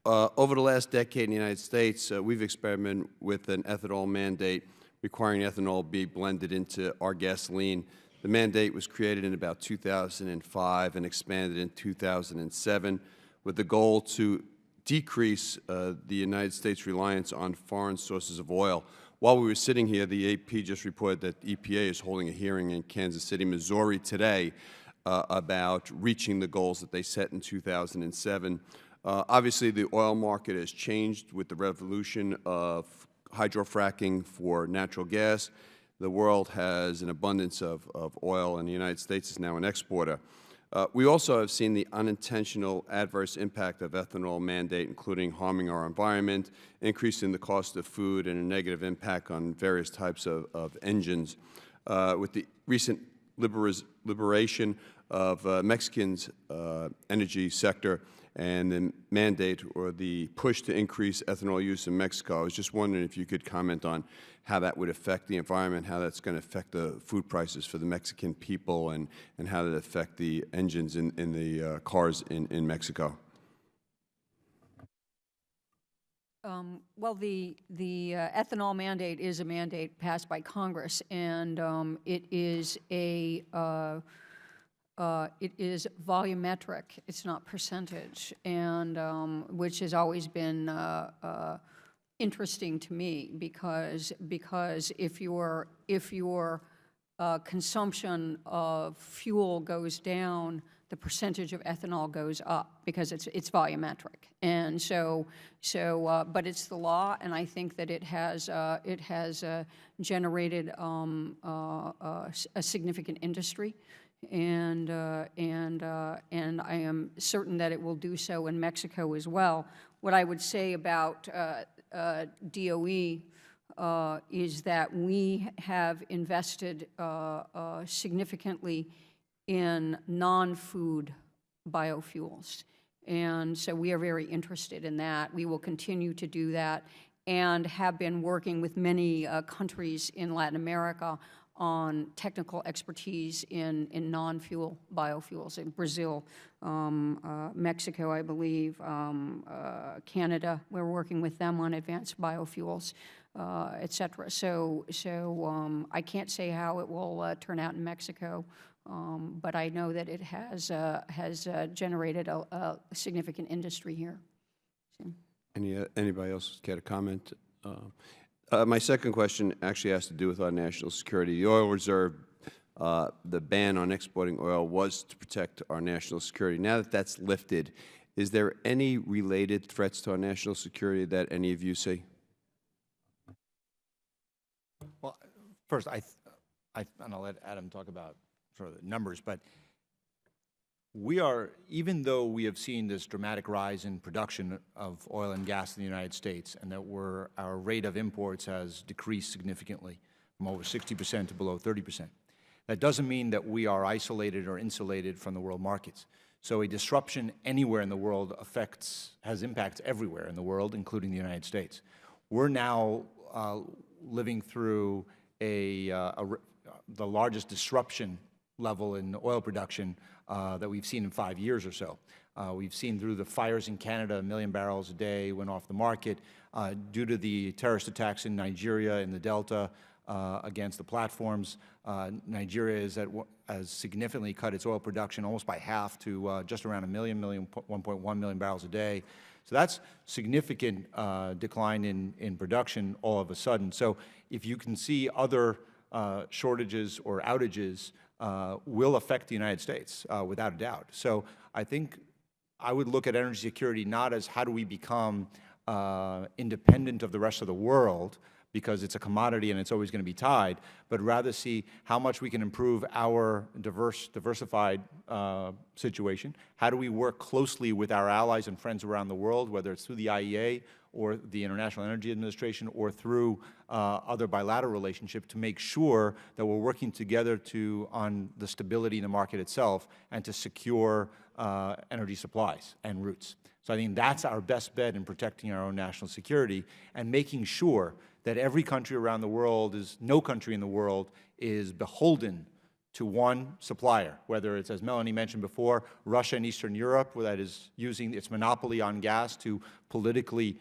Over the last decade in the United States, we've experimented with an ethanol mandate requiring ethanol be blended into our gasoline. The mandate was created in about 2005 and expanded in 2007 with the goal to decrease the United States' reliance on foreign sources of oil. While we were sitting here, the AP just reported that EPA is holding a hearing in Kansas City, Missouri today about reaching the goals that they set in 2007. Obviously, the oil market has changed with the revolution of hydrofracking for natural gas. The world has an abundance of oil, and the United States is now an exporter. We also have seen the unintentional adverse impact of ethanol mandate, including harming our environment, increasing the cost of food, and a negative impact on various types of engines. With the recent liberation of Mexicans' energy sector and the mandate or the push to increase ethanol use in Mexico. I was just wondering if you could comment on how that would affect the environment, how that's going to affect the food prices for the Mexican people, and how that affect the engines in the cars in Mexico. Well, the ethanol mandate is a mandate passed by Congress, and it is volumetric. It's not percentage, and which has always been interesting to me because if your consumption of fuel goes down, the percentage of ethanol goes up because it's volumetric, and but it's the law, and I think that it has generated a significant industry, and I am certain that it will do so in Mexico as well. What I would say about DOE is that we have invested significantly in non-food biofuels, and so we are very interested in that. We will continue to do that and have been working with many countries in Latin America on technical expertise in non-fuel biofuels, in Brazil, Mexico, I believe, Canada. We're working with them on advanced biofuels, et cetera. So I can't say how it will turn out in Mexico, but I know that it has generated a significant industry here. So. Anybody else care to comment? My second question actually has to do with our national security. The oil reserve, the ban on exporting oil was to protect our national security. Now that that's lifted, is there any related threats to our national security that any of you see? Well, first, and I'll let Adam talk about sort of the numbers, but we are, even though we have seen this dramatic rise in production of oil and gas in the United States, and that our rate of imports has decreased significantly from over 60% to below 30%, that doesn't mean that we are isolated or insulated from the world markets. So a disruption anywhere in the world has impacts everywhere in the world, including the United States. We're now living through the largest disruption level in oil production that we've seen in 5 years or so. We've seen through the fires in Canada, 1 million barrels a day went off the market. Due to the terrorist attacks in Nigeria in the Delta against the platforms, Nigeria has significantly cut its oil production almost by half to just around 1.1 million barrels a day. So that's significant decline in production all of a sudden. So if you can see other shortages or outages will affect the United States without a doubt. So I think I would look at energy security not as how do we become independent of the rest of the world, because it's a commodity and it's always going to be tied, but rather see how much we can improve our diversified situation. How do we work closely with our allies and friends around the world, whether it's through the IEA or the International Energy Administration or through other bilateral relationships, to make sure that we're working together on the stability in the market itself and to secure energy supplies and routes. So I think that's our best bet in protecting our own national security and making sure that every country around the world no country in the world is beholden to one supplier, whether it's, as Melanie mentioned before, Russia and Eastern Europe, where that is using its monopoly on gas to politically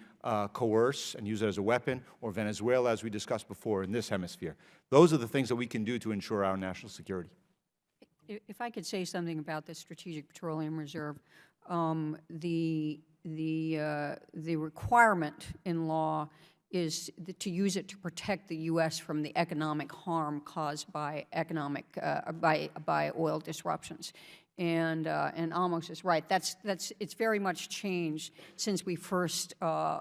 coerce and use it as a weapon, or Venezuela, as we discussed before, in this hemisphere. Those are the things that we can do to ensure our national security. If I could say something about the Strategic Petroleum Reserve, the requirement in law is to use it to protect the U.S. from the economic harm caused by by oil disruptions. And Amos is right. It's very much changed since we first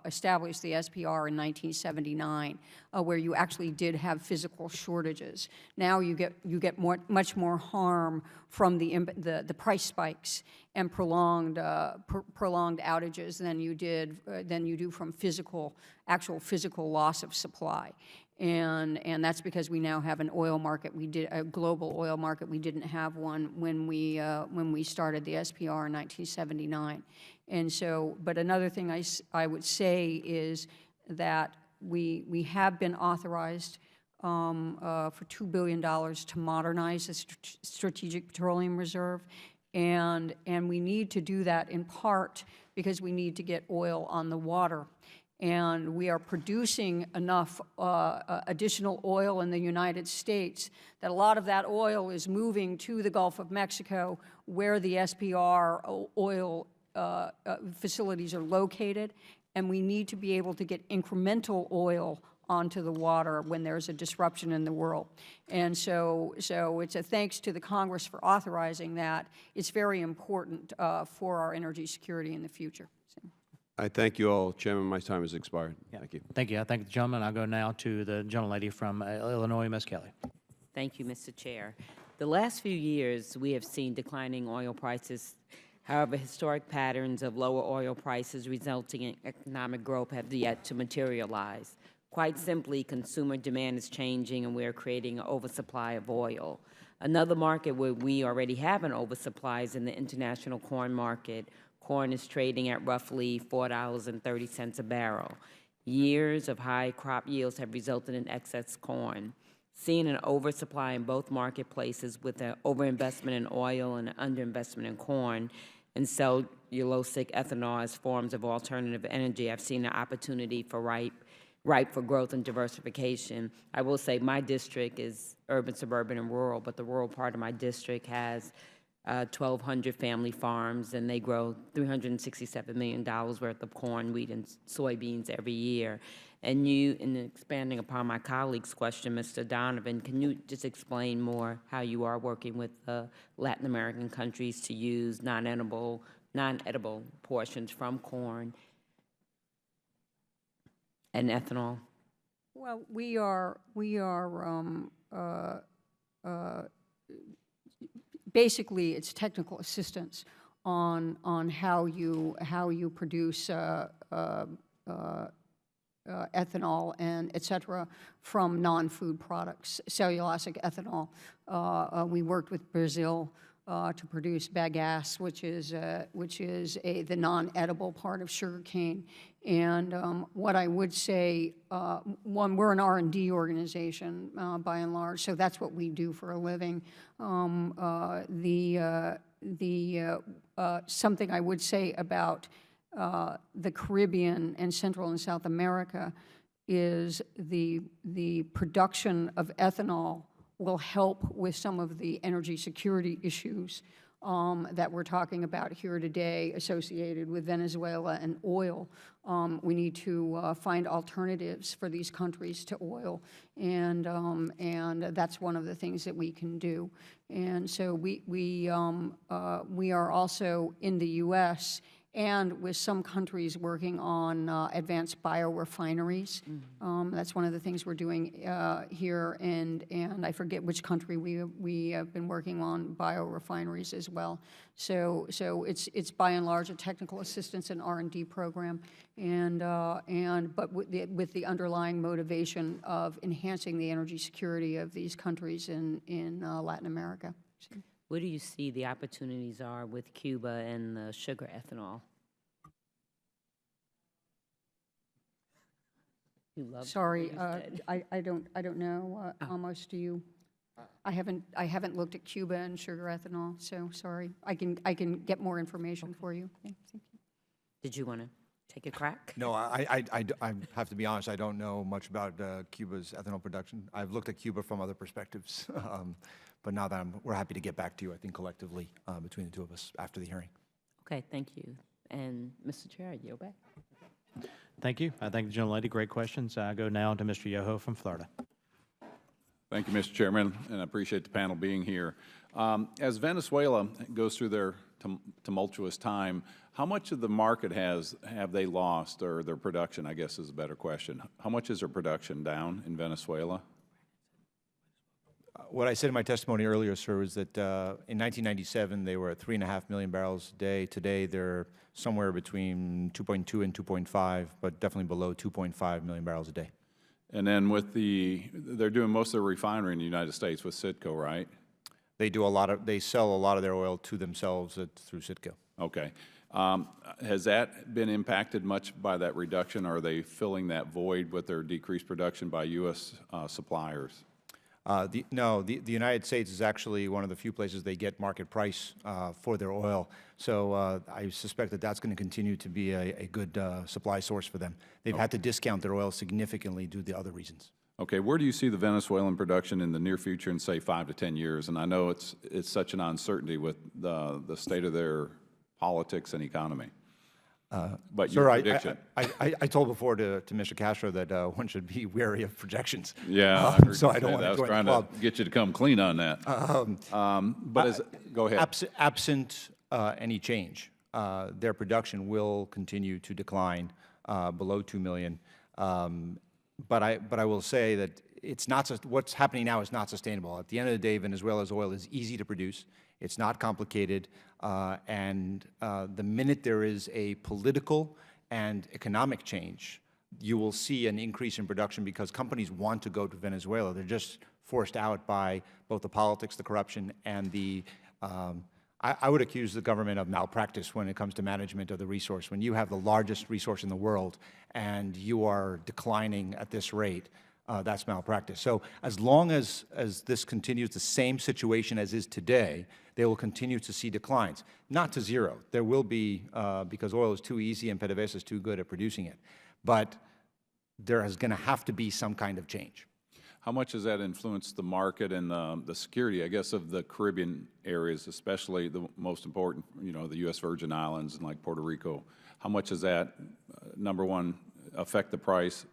established the SPR in 1979, where you actually did have physical shortages. Now you get much more harm from the price spikes and prolonged outages than you do from actual physical loss of supply. And that's because we now have an oil market. We did a global oil market. We didn't have one when we started the SPR in 1979. And so, but another thing I would say is that we have been authorized for $2 billion to modernize the Strategic Petroleum Reserve, and we need to do that in part because we need to get oil on the water. And we are producing enough additional oil in the United States that a lot of that oil is moving to the Gulf of Mexico, where the SPR oil facilities are located, and we need to be able to get incremental oil onto the water when there's a disruption in the world. And so it's a thanks to the Congress for authorizing that. It's very important for our energy security in the future. So. I thank you all. Chairman, my time has expired. Yeah. Thank you. Thank you. I thank the gentleman. I'll go now to the gentlelady from Illinois, Ms. Kelly. Thank you, Mr. Chair. The last few years, we have seen declining oil prices. However, historic patterns of lower oil prices resulting in economic growth have yet to materialize. Quite simply, consumer demand is changing, and we're creating an oversupply of oil. Another market where we already have an oversupply is in the international corn market. Corn is trading at roughly $4.30 a barrel. Years of high crop yields have resulted in excess corn. Seeing an oversupply in both marketplaces with an overinvestment in oil and an underinvestment in corn and cellulosic ethanol as forms of alternative energy, I've seen an opportunity for ripe for growth and diversification. I will say my district is urban, suburban, and rural, but the rural part of my district has 1,200 family farms, and they grow $367 million worth of corn, wheat, and soybeans every year. And you, in expanding upon my colleague's question, Mr. Donovan, can you just explain more how you are working with Latin American countries to use non-edible portions from corn and ethanol? Well, we are basically it's technical assistance on how you produce ethanol and et cetera from non-food products, cellulosic ethanol. We worked with Brazil to produce bagasse, which is the non-edible part of sugarcane. And what I would say, one, we're an R&D organization by and large, so that's what we do for a living. Something I would say about the Caribbean and Central and South America is the production of ethanol will help with some of the energy security issues that we're talking about here today associated with Venezuela and oil. We need to find alternatives for these countries to oil, and that's one of the things that we can do. And so we are also in the U.S. and with some countries working on advanced biorefineries. That's one of the things we're doing here, and I forget which country we have been working on biorefineries as well. So it's by and large a technical assistance and R&D program, but with the underlying motivation of enhancing the energy security of these countries in Latin America. Where do you see the opportunities are with Cuba and the sugar ethanol? You love Sorry, I don't know. Amos, do you? I haven't looked at Cuba and sugar ethanol, so sorry. I can get more information for you. Okay, thank you. Did you want to take a crack? No, I have to be honest, I don't know much about Cuba's ethanol production. I've looked at Cuba from other perspectives, but now that we're happy to get back to you, I think collectively between the two of us after the hearing. Okay, thank you. And Mr. Chair, I yield back. Thank you. I thank the gentlelady. Great questions. I go now to Mr. Yoho from Florida. Thank you, Mr. Chairman, and I appreciate the panel being here. As Venezuela goes through their tumultuous time, how much of the market have they lost, or their production, I guess is a better question. How much is their production down in Venezuela? What I said in my testimony earlier, sir, was that in 1997 they were at 3.5 million barrels a day. Today they're somewhere between 2.2 and 2.5, but definitely below 2.5 million barrels a day. And then with they're doing most of their refinery in the United States with Citgo, right? They sell a lot of their oil to themselves through Citgo. Okay. Has that been impacted much by that reduction, or are they filling that void with their decreased production by U.S. Suppliers? No, the United States is actually one of the few places they get market price for their oil. So I suspect that that's going to continue to be a good supply source for them. They've had to discount their oil significantly due to other reasons. Okay, where do you see the Venezuelan production in the near future in, say, 5 to 10 years? And I know it's such an uncertainty with the state of their politics and economy. But your prediction? I told before to Mr. Castro that one should be wary of projections. Yeah, I heard so you I don't say want that. I to was join trying the club. to get you to come clean on that. Go ahead. Absent any change, their production will continue to decline below 2 million. But I will say that it's not what's happening now is not sustainable. At the end of the day, Venezuela's oil is easy to produce. It's not complicated, and the minute there is a political and economic change, you will see an increase in production because companies want to go to Venezuela. They're just forced out by both the politics, the corruption, and the I would accuse the government of malpractice when it comes to management of the resource. When you have the largest resource in the world and you are declining at this rate, that's malpractice. So as long as this continues the same situation as is today, they will continue to see declines. Not to zero. There will be, because oil is too easy and PDVSA is too good at producing it. But there is going to have to be some kind of change. How much has that influenced the market and the security, I guess, of the Caribbean areas, especially the most important, the U.S. Virgin Islands and like Puerto Rico? How much does that, number one, affect the price,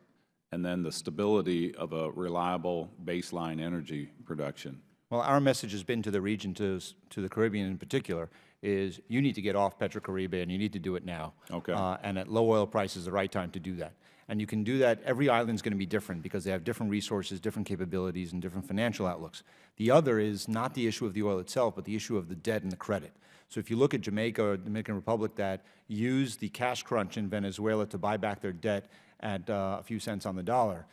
and then the stability of a reliable baseline energy production? Well, our message has been to the region, to the Caribbean in particular, is you need to get off Petrocaribe, and you need to do it now. Okay. And at low oil prices, the right time to do that. And you can do that. Every island is going to be different because they have different resources, different capabilities, and different financial outlooks. The other is not the issue of the oil itself, but the issue of the debt and the credit. So if you look at Jamaica or the Dominican Republic that use the cash crunch in Venezuela to buy back their debt at a few cents on the dollar,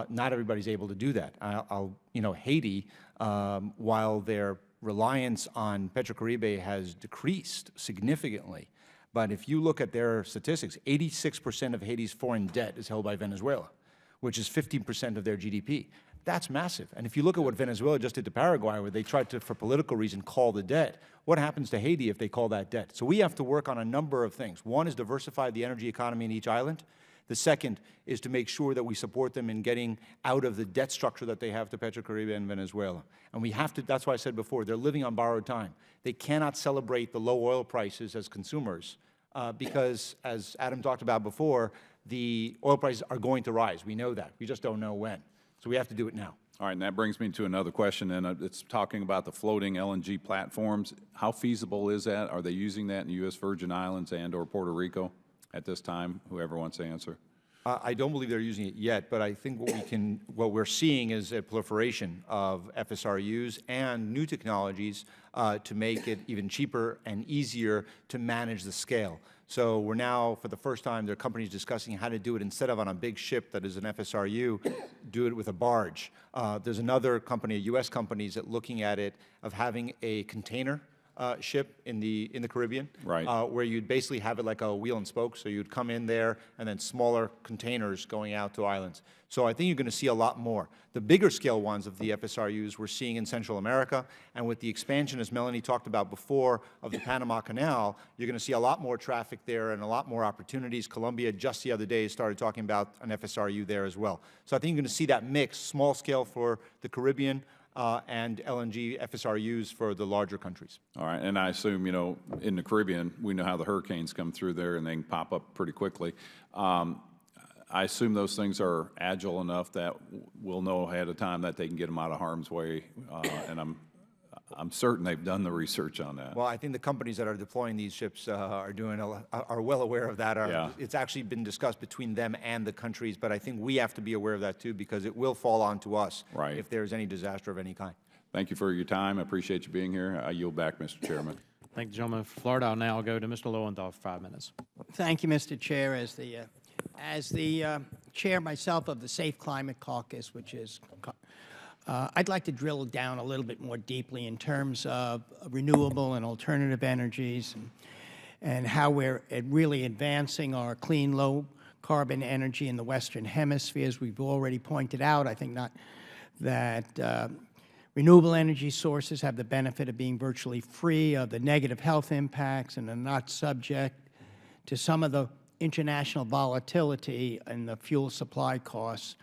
not everybody's able to do that. Haiti, while their reliance on Petrocaribe has decreased significantly, but if you look at their statistics, 86% of Haiti's foreign debt is held by Venezuela, which is 15% of their GDP. That's massive. And if you look at what Venezuela just did to Paraguay, where they tried to, for political reason, call the debt, what happens to Haiti if they call that debt? So we have to work on a number of things. One is diversify the energy economy in each island. The second is to make sure that we support them in getting out of the debt structure that they have to Petrocaribe and Venezuela. And we have to, that's why I said before, they're living on borrowed time. They cannot celebrate the low oil prices as consumers because, as Adam talked about before, the oil prices are going to rise. We know that. We just don't know when. So we have to do it now. All right, and that brings me to another question, and it's talking about the floating LNG platforms. How feasible is that? Are they using that in the U.S. Virgin Islands and or Puerto Rico at this time? Whoever wants to answer. I don't believe they're using it yet, but I think what we're seeing is a proliferation of FSRUs and new technologies to make it even cheaper and easier to manage the scale. So we're now, for the first time, there are companies discussing how to do it instead of on a big ship that is an FSRU, do it with a barge. There's another company, a U.S. company, that's looking at it of having a container ship in the Caribbean, right, where you'd basically have it like a wheel and spoke, so you'd come in there and then smaller containers going out to islands. So I think you're going to see a lot more. The bigger scale ones of the FSRUs we're seeing in Central America, and with the expansion, as Melanie talked about before, of the Panama Canal, you're going to see a lot more traffic there and a lot more opportunities. Colombia just the other day started talking about an FSRU there as well. So I think you're going to see that mix, small scale for the Caribbean, and LNG FSRUs for the larger countries. All right, and I assume, in the Caribbean, we know how the hurricanes come through there and they can pop up pretty quickly. I assume those things are agile enough that we'll know ahead of time that they can get them out of harm's way, and I'm certain they've done the research on that. Well, I think the companies that are deploying these ships are well aware of that. Yeah. It's actually been discussed between them and the countries, but I think we have to be aware of that too, because it will fall onto us right, if there's any disaster of any kind. Thank you for your time. I appreciate you being here. I yield back, Mr. Chairman. Thank you, gentleman. From Florida, I'll now go to Mr. Lowenthal for 5 minutes. Thank you, Mr. Chair. As the chair myself of the Safe Climate Caucus, which is, I'd like to drill down a little bit more deeply in terms of renewable and alternative energies and how we're really advancing our clean, low-carbon energy in the Western Hemisphere. As we've already pointed out, I think not that renewable energy sources have the benefit of being virtually free of the negative health impacts and are not subject to some of the international volatility in the fuel supply costs,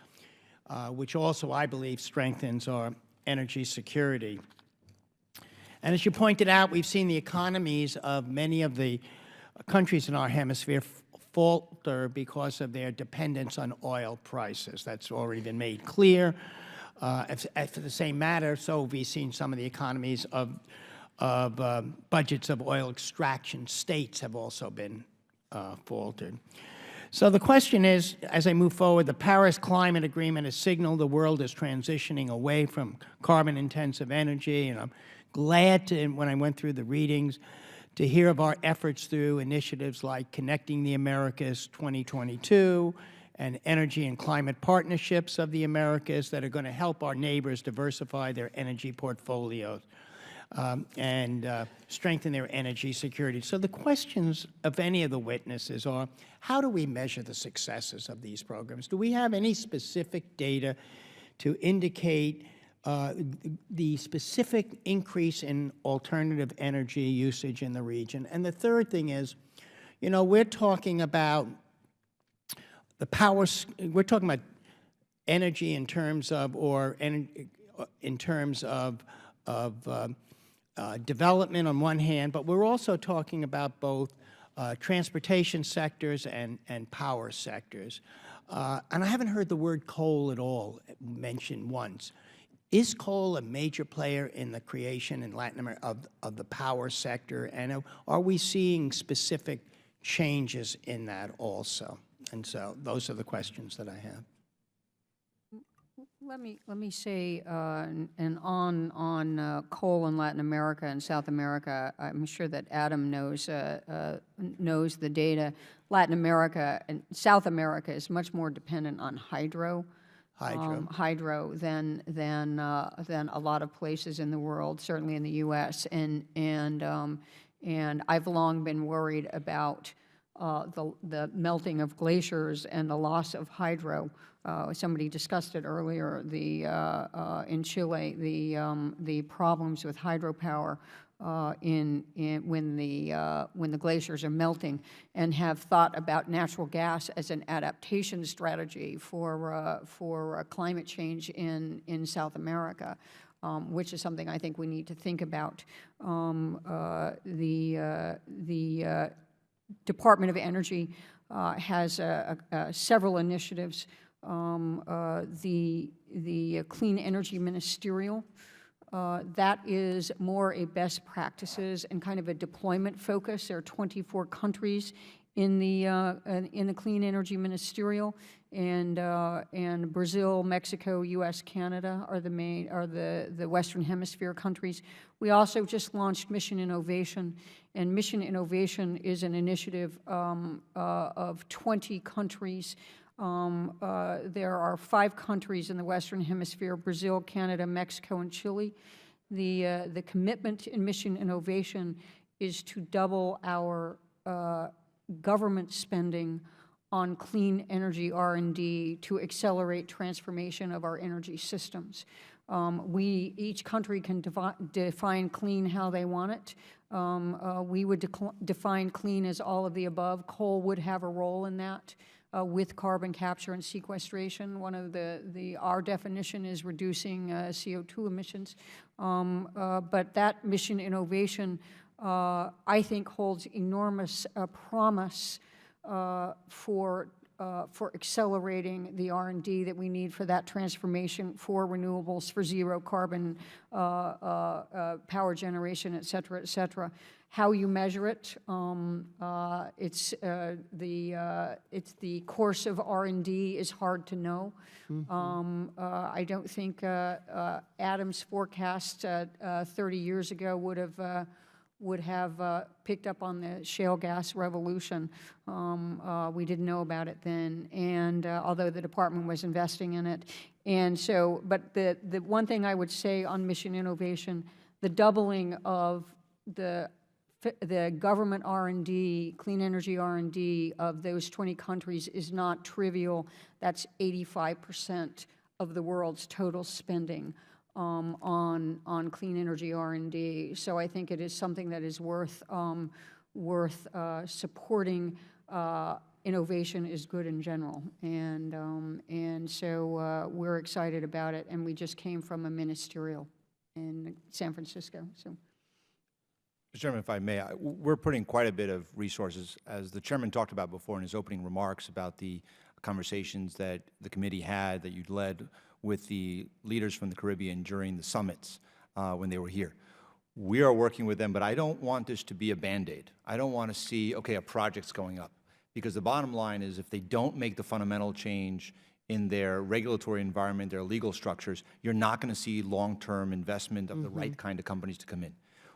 which also, I believe, strengthens our energy security. And as you pointed out, we've seen the economies of many of the countries in our hemisphere falter because of their dependence on oil prices. That's already been made clear. For the same matter, so we've seen some of the economies of budgets of oil extraction states have also been faltered. So the question is, as I move forward, the Paris Climate Agreement has signaled the world is transitioning away from carbon-intensive energy, and I'm glad to, when I went through the readings, to hear of our efforts through initiatives like Connecting the Americas 2022 and Energy and Climate Partnerships of the Americas that are going to help our neighbors diversify their energy portfolios and strengthen their energy security. So the questions of any of the witnesses are, how do we measure the successes of these programs? Do we have any specific data to indicate the specific increase in alternative energy usage in the region? And the third thing is, you know, we're talking about we're talking about energy in terms of, development on one hand, but we're also talking about both transportation sectors and power sectors. And I haven't heard the word coal at all mentioned once. Is coal a major player in the creation in Latin America of the power sector? And are we seeing specific changes in that also? And so those are the questions that I have. Let me say, and on coal in Latin America and South America, I'm sure that Adam knows the data. Latin America and South America is much more dependent on hydro than a lot of places in the world, certainly in the U.S. And I've long been worried about the melting of glaciers and the loss of hydro. Somebody discussed it earlier. In Chile, the problems with hydropower when the glaciers are melting, and have thought about natural gas as an adaptation strategy for climate change in South America, which is something I think we need to think about. The Department of Energy has several initiatives. The Clean Energy Ministerial, that is more a best practices and kind of a deployment focus. There are 24 countries in the Clean Energy Ministerial, and Brazil, Mexico, U.S., Canada are the Western Hemisphere countries. We also just launched Mission Innovation, and Mission Innovation is an initiative of 20 countries. There are 5 countries in the Western Hemisphere: Brazil, Canada, Mexico, and Chile. The commitment in Mission Innovation is to double our government spending on clean energy R&D to accelerate transformation of our energy systems. Each country can define clean how they want it. We would define clean as all of the above. Coal would have a role in that with carbon capture and sequestration. One of our definition is reducing CO2 emissions. But that Mission Innovation, I think, holds enormous promise for accelerating the R&D that we need for that transformation, for renewables, for zero carbon power generation, et cetera, et cetera. How you measure it, it's the course of R&D is hard to know. I don't think Adam's forecast 30 years ago would would have picked up on the shale gas revolution. We didn't know about it then, and although the department was investing in it. And so, but the one thing I would say on mission innovation, the doubling of the government R&D, clean energy R&D of those 20 countries is not trivial. That's 85% of the world's total spending on clean energy R&D. So I think it is something that is worth supporting. Innovation is good in general, and so we're excited about it. And we just came from a ministerial in San Francisco. So, Mr. Chairman, if I may, we're putting quite a bit of resources, as the chairman talked about before in his opening remarks, about the conversations that the committee had, that you led with the leaders from the Caribbean during the summits when they were here. We are working with them, but I don't want this to be a Band-Aid. I don't want to see, okay, a project's going up. Because the bottom line is, if they don't make the fundamental change in their regulatory environment, their legal structures, you're not going to see long-term investment of the right kind of companies to come in.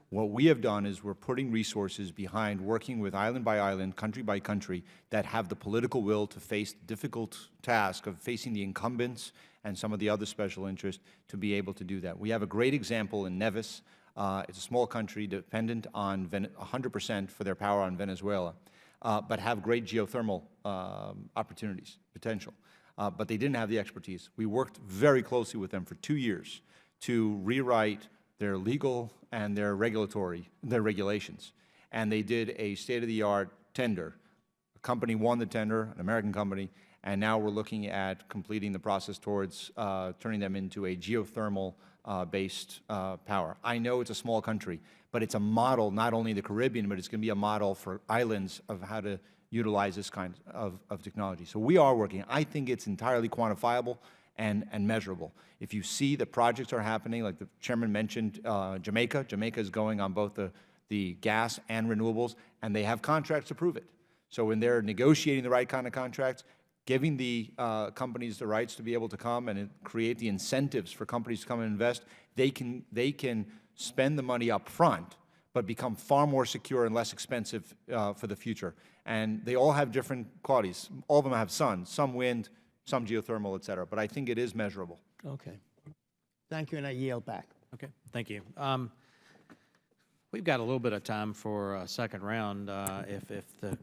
What we have done is we're putting resources behind working with island by island, country by country, that have the political will to face the difficult task of facing the incumbents and some of the other special interests to be able to do that. We have a great example in Nevis. It's a small country dependent on 100% for their power on Venezuela, but have great geothermal opportunities, potential. But they didn't have the expertise. We worked very closely with them for 2 years to rewrite their legal and their regulations. And they did a state-of-the-art tender. A company won the tender, an American company, and now we're looking at completing the process towards turning them into a geothermal-based power. I know it's a small country, but it's a model, not only the Caribbean, but it's going to be a model for islands of how to utilize this kind of technology. So we are working. I think it's entirely quantifiable and measurable. If you see the projects are happening, like the chairman mentioned, Jamaica. Jamaica is going on both the gas and renewables, and they have contracts to prove it. So when they're negotiating the right kind of contracts, giving the companies the rights to be able to come and create the incentives for companies to come and invest, they can spend the money up front, but become far more secure and less expensive for the future. And they all have different qualities. All of them have sun, some wind, some geothermal, et cetera. But I think it is measurable. Okay. Thank you, and I yield back. Okay, thank you. We've got a little bit of time for a second round, if the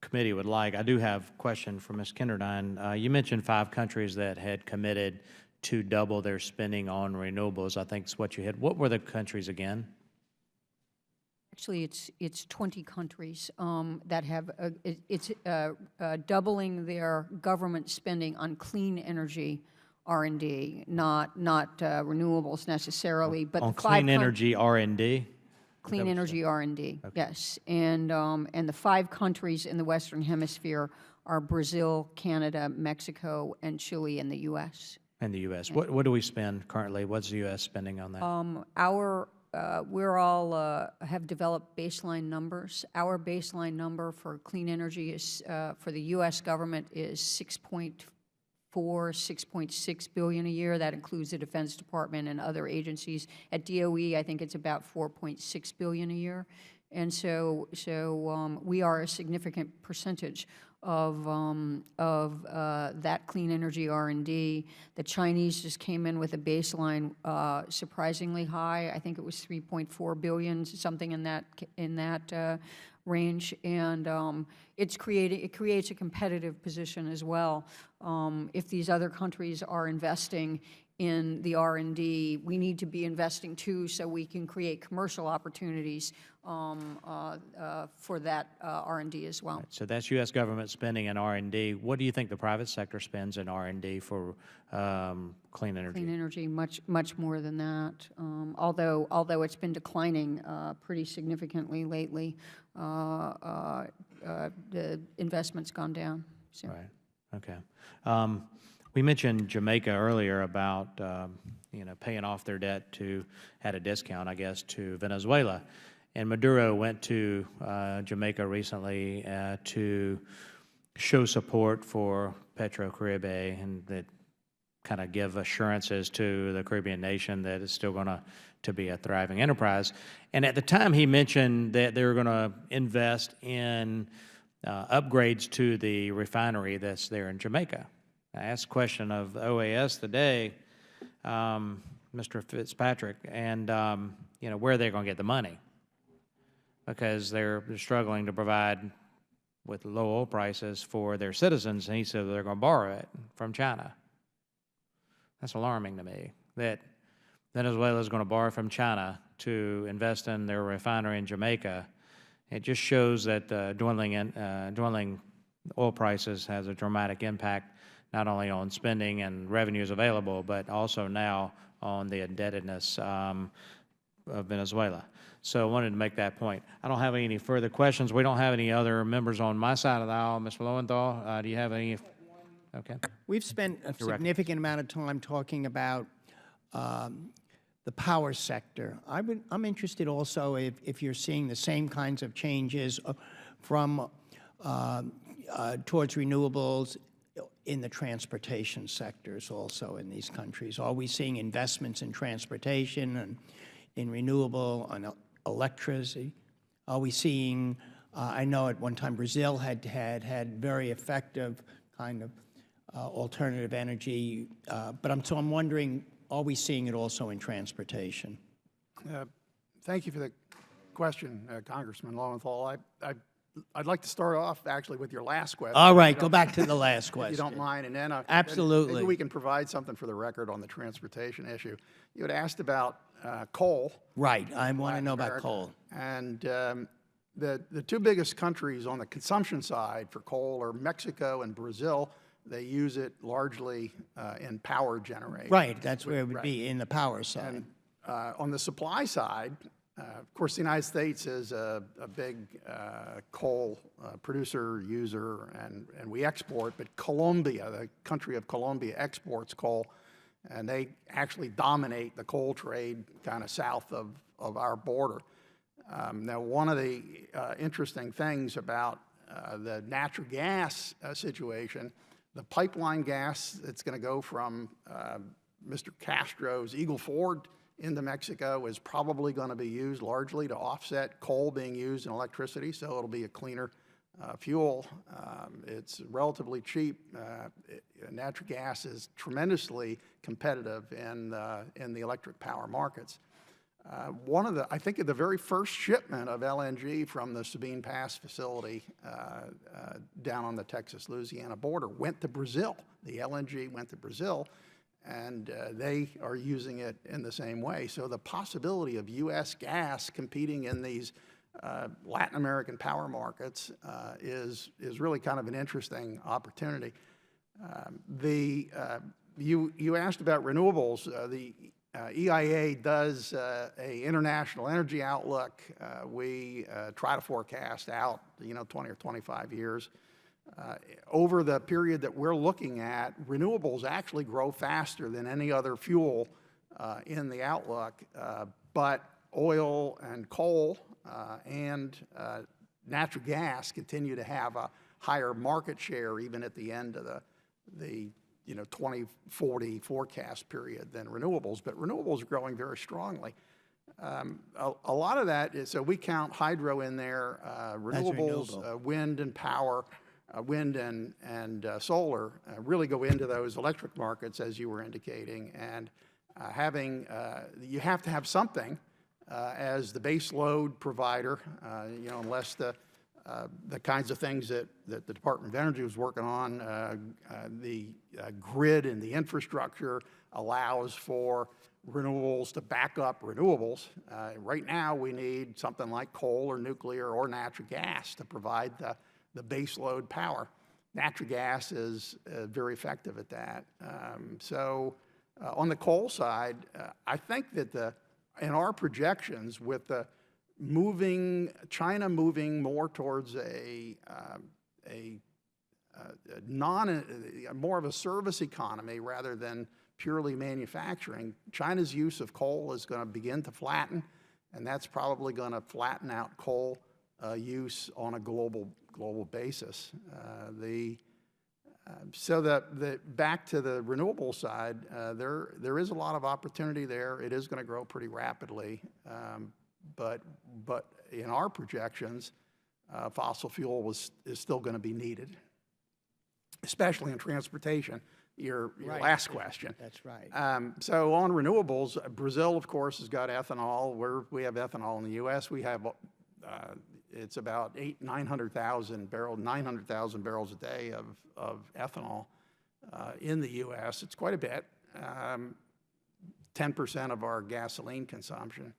committee would like. I do have a question for Ms. Kenderdine. You mentioned 5 countries that had committed to double their spending on renewables. I think it's what you had. What were the countries again? actually, it's 20 countries that have doubling their government spending on clean energy R&D, not renewables necessarily, but on clean energy R&D. Clean energy R&D, okay. Yes, and the 5 countries in the Western Hemisphere are Brazil, Canada, Mexico, and Chile, and the U.S. And the U.S. What do we spend currently? What's the U.S. spending on that? We're all have developed baseline numbers. Our baseline number for clean energy is for the U.S. government is 6.6 billion a year. That includes the Defense Department and other agencies. At DOE, I think it's about 4.6 billion a year. And so we are a significant percentage of that clean energy R&D. The Chinese just came in with a baseline surprisingly high. I think it was 3.4 billion, something in that range, and it creates a competitive position as well. If these other countries are investing in the R&D, we need to be investing too, so we can create commercial opportunities for that R&D as well. Right, so that's U.S. government spending in R&D. What do you think the private sector spends in R&D for clean energy? Clean energy, much more than that. Although it's been declining pretty significantly lately, the investment's gone down. So. Right. Okay. We mentioned Jamaica earlier about paying off their debt at a discount, I guess, to Venezuela, and Maduro went to Jamaica recently to show support for Petrocaribe and that kind of give assurances to the Caribbean nation that it's still going to be a thriving enterprise. And at the time, he mentioned that they were going to invest in upgrades to the refinery that's there in Jamaica. I asked a question of the OAS today, Mr. Fitzpatrick, and where are they going to get the money? Because they're struggling to provide with low oil prices for their citizens, and he said they're going to borrow it from China. That's alarming to me, that Venezuela is going to borrow from China to invest in their refinery in Jamaica. It just shows that dwindling oil prices has a dramatic impact not only on spending and revenues available, but also now on the indebtedness of Venezuela. So I wanted to make that point. I don't have any further questions. We don't have any other members on my side of the aisle. Mr. Lowenthal, do you have any? Okay. We've spent a significant amount of time talking about the power sector. I'm interested also if you're seeing the same kinds of changes from towards renewables in the transportation sectors also in these countries. Are we seeing investments in transportation and in renewable and electricity? Are we seeing, I know at one time Brazil had very effective kind of alternative energy, but I'm wondering, are we seeing it also in transportation? Thank you for the question, Congressman Lowenthal. I'd like to start off actually with your last question. All right, go back to the last question. If you don't mind, and then absolutely, maybe we can provide something for the record on the transportation issue. You had asked about coal. Right, I want to know about coal. And the two biggest countries on the consumption side for coal are Mexico and Brazil. They use it largely in power generation. Right, that's where it would be, in the power side. And on the supply side, of course, the United States is a big coal producer, user, and we export, but Colombia, the country of Colombia, exports coal, and they actually dominate the coal trade kind of south of our border. Now, one of the interesting things about the natural gas situation, the pipeline gas that's going to go from Mr. Castro's Eagle Ford into Mexico is probably going to be used largely to offset coal being used in electricity, so it'll be a cleaner fuel. It's relatively cheap. Natural gas is tremendously competitive in the electric power markets. I think the very first shipment of LNG from the Sabine Pass facility down on the Texas-Louisiana border went to Brazil. The LNG went to Brazil, and they are using it in the same way. So the possibility of U.S. gas competing in these Latin American power markets is really kind of an interesting opportunity. You asked about renewables. The EIA does a international energy outlook. We try to forecast out, 20 or 25 years. Over the period that we're looking at, renewables actually grow faster than any other fuel in the outlook, but oil and coal and natural gas continue to have a higher market share even at the end of the 2040 forecast period than renewables, but renewables are growing very strongly. A lot of that is, so we count hydro in there, renewables, wind and power, wind and solar really go into those electric markets, as you were indicating, and you have to have something as the base load provider, unless the kinds of things that the Department of Energy was working on, the grid and the infrastructure allows for renewables to back up renewables. Right now, we need something like coal or nuclear or natural gas to provide the base load power. Natural gas is very effective at that. On the coal side, I think that in our projections, with the China moving more towards more of a service economy rather than purely manufacturing, China's use of coal is going to begin to flatten, and that's probably going to flatten out coal use on a global basis. So back to the renewable side, there is a lot of opportunity there. It is going to grow pretty rapidly, but in our projections, fossil fuel is still going to be needed, especially in transportation. Your Right. last question. That's right. So on renewables, Brazil, of course, has got ethanol. We have ethanol in the U.S. We have it's about 900,000 barrels a day of ethanol in the U.S. It's quite a bit, 10% of our gasoline consumption.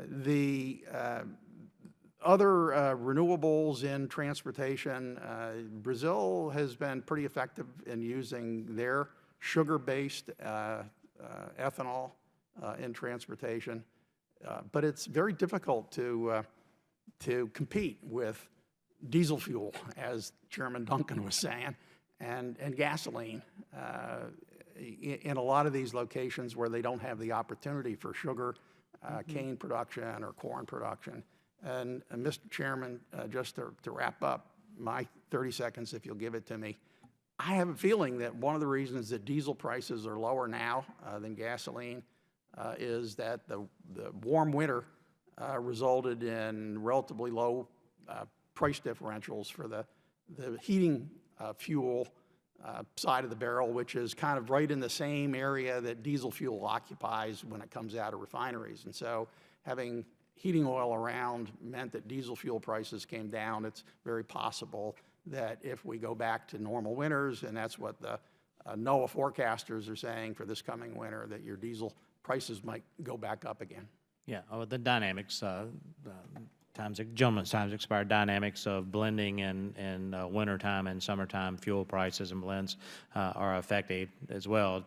The other renewables in transportation, Brazil has been pretty effective in using their sugar-based ethanol in transportation, but it's very difficult to compete with diesel fuel, as Chairman Duncan was saying, and gasoline in a lot of these locations where they don't have the opportunity for sugar, cane production or corn production. And Mr. Chairman, just to wrap up my 30 seconds, if you'll give it to me, I have a feeling that one of the reasons that diesel prices are lower now than gasoline is that the warm winter resulted in relatively low price differentials for the heating fuel side of the barrel, which is kind of right in the same area that diesel fuel occupies when it comes out of refineries. And so having heating oil around meant that diesel fuel prices came down. It's very possible that if we go back to normal winters, and that's what the NOAA forecasters are saying for this coming winter, that your diesel prices might go back up again. Yeah, the dynamics, gentleman's time's expired, dynamics of blending in wintertime and summertime fuel prices and blends are affected as well.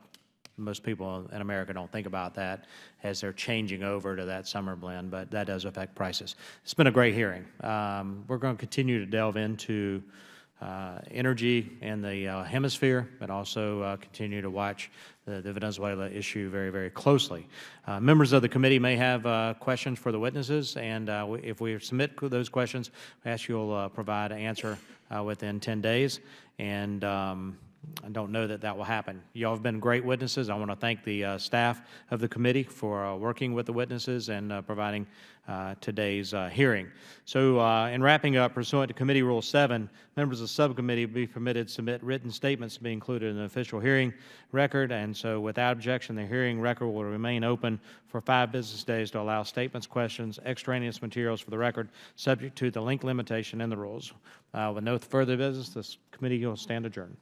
Most people in America don't think about that as they're changing over to that summer blend, but that does affect prices. It's been a great hearing. We're going to continue to delve into energy in the hemisphere, but also continue to watch the Venezuela issue very, very closely. Members of the committee may have questions for the witnesses, and if we submit those questions, we ask you'll provide an answer within 10 days. And I don't know that will happen. You all have been great witnesses. I want to thank the staff of the committee for working with the witnesses and providing today's hearing. So in wrapping up, pursuant to Committee Rule 7, members of the subcommittee will be permitted to submit written statements to be included in the official hearing record. And so without objection, the hearing record will remain open for 5 business days to allow statements, questions, extraneous materials for the record, subject to the length limitation in the rules. With no further business, this committee will stand adjourned.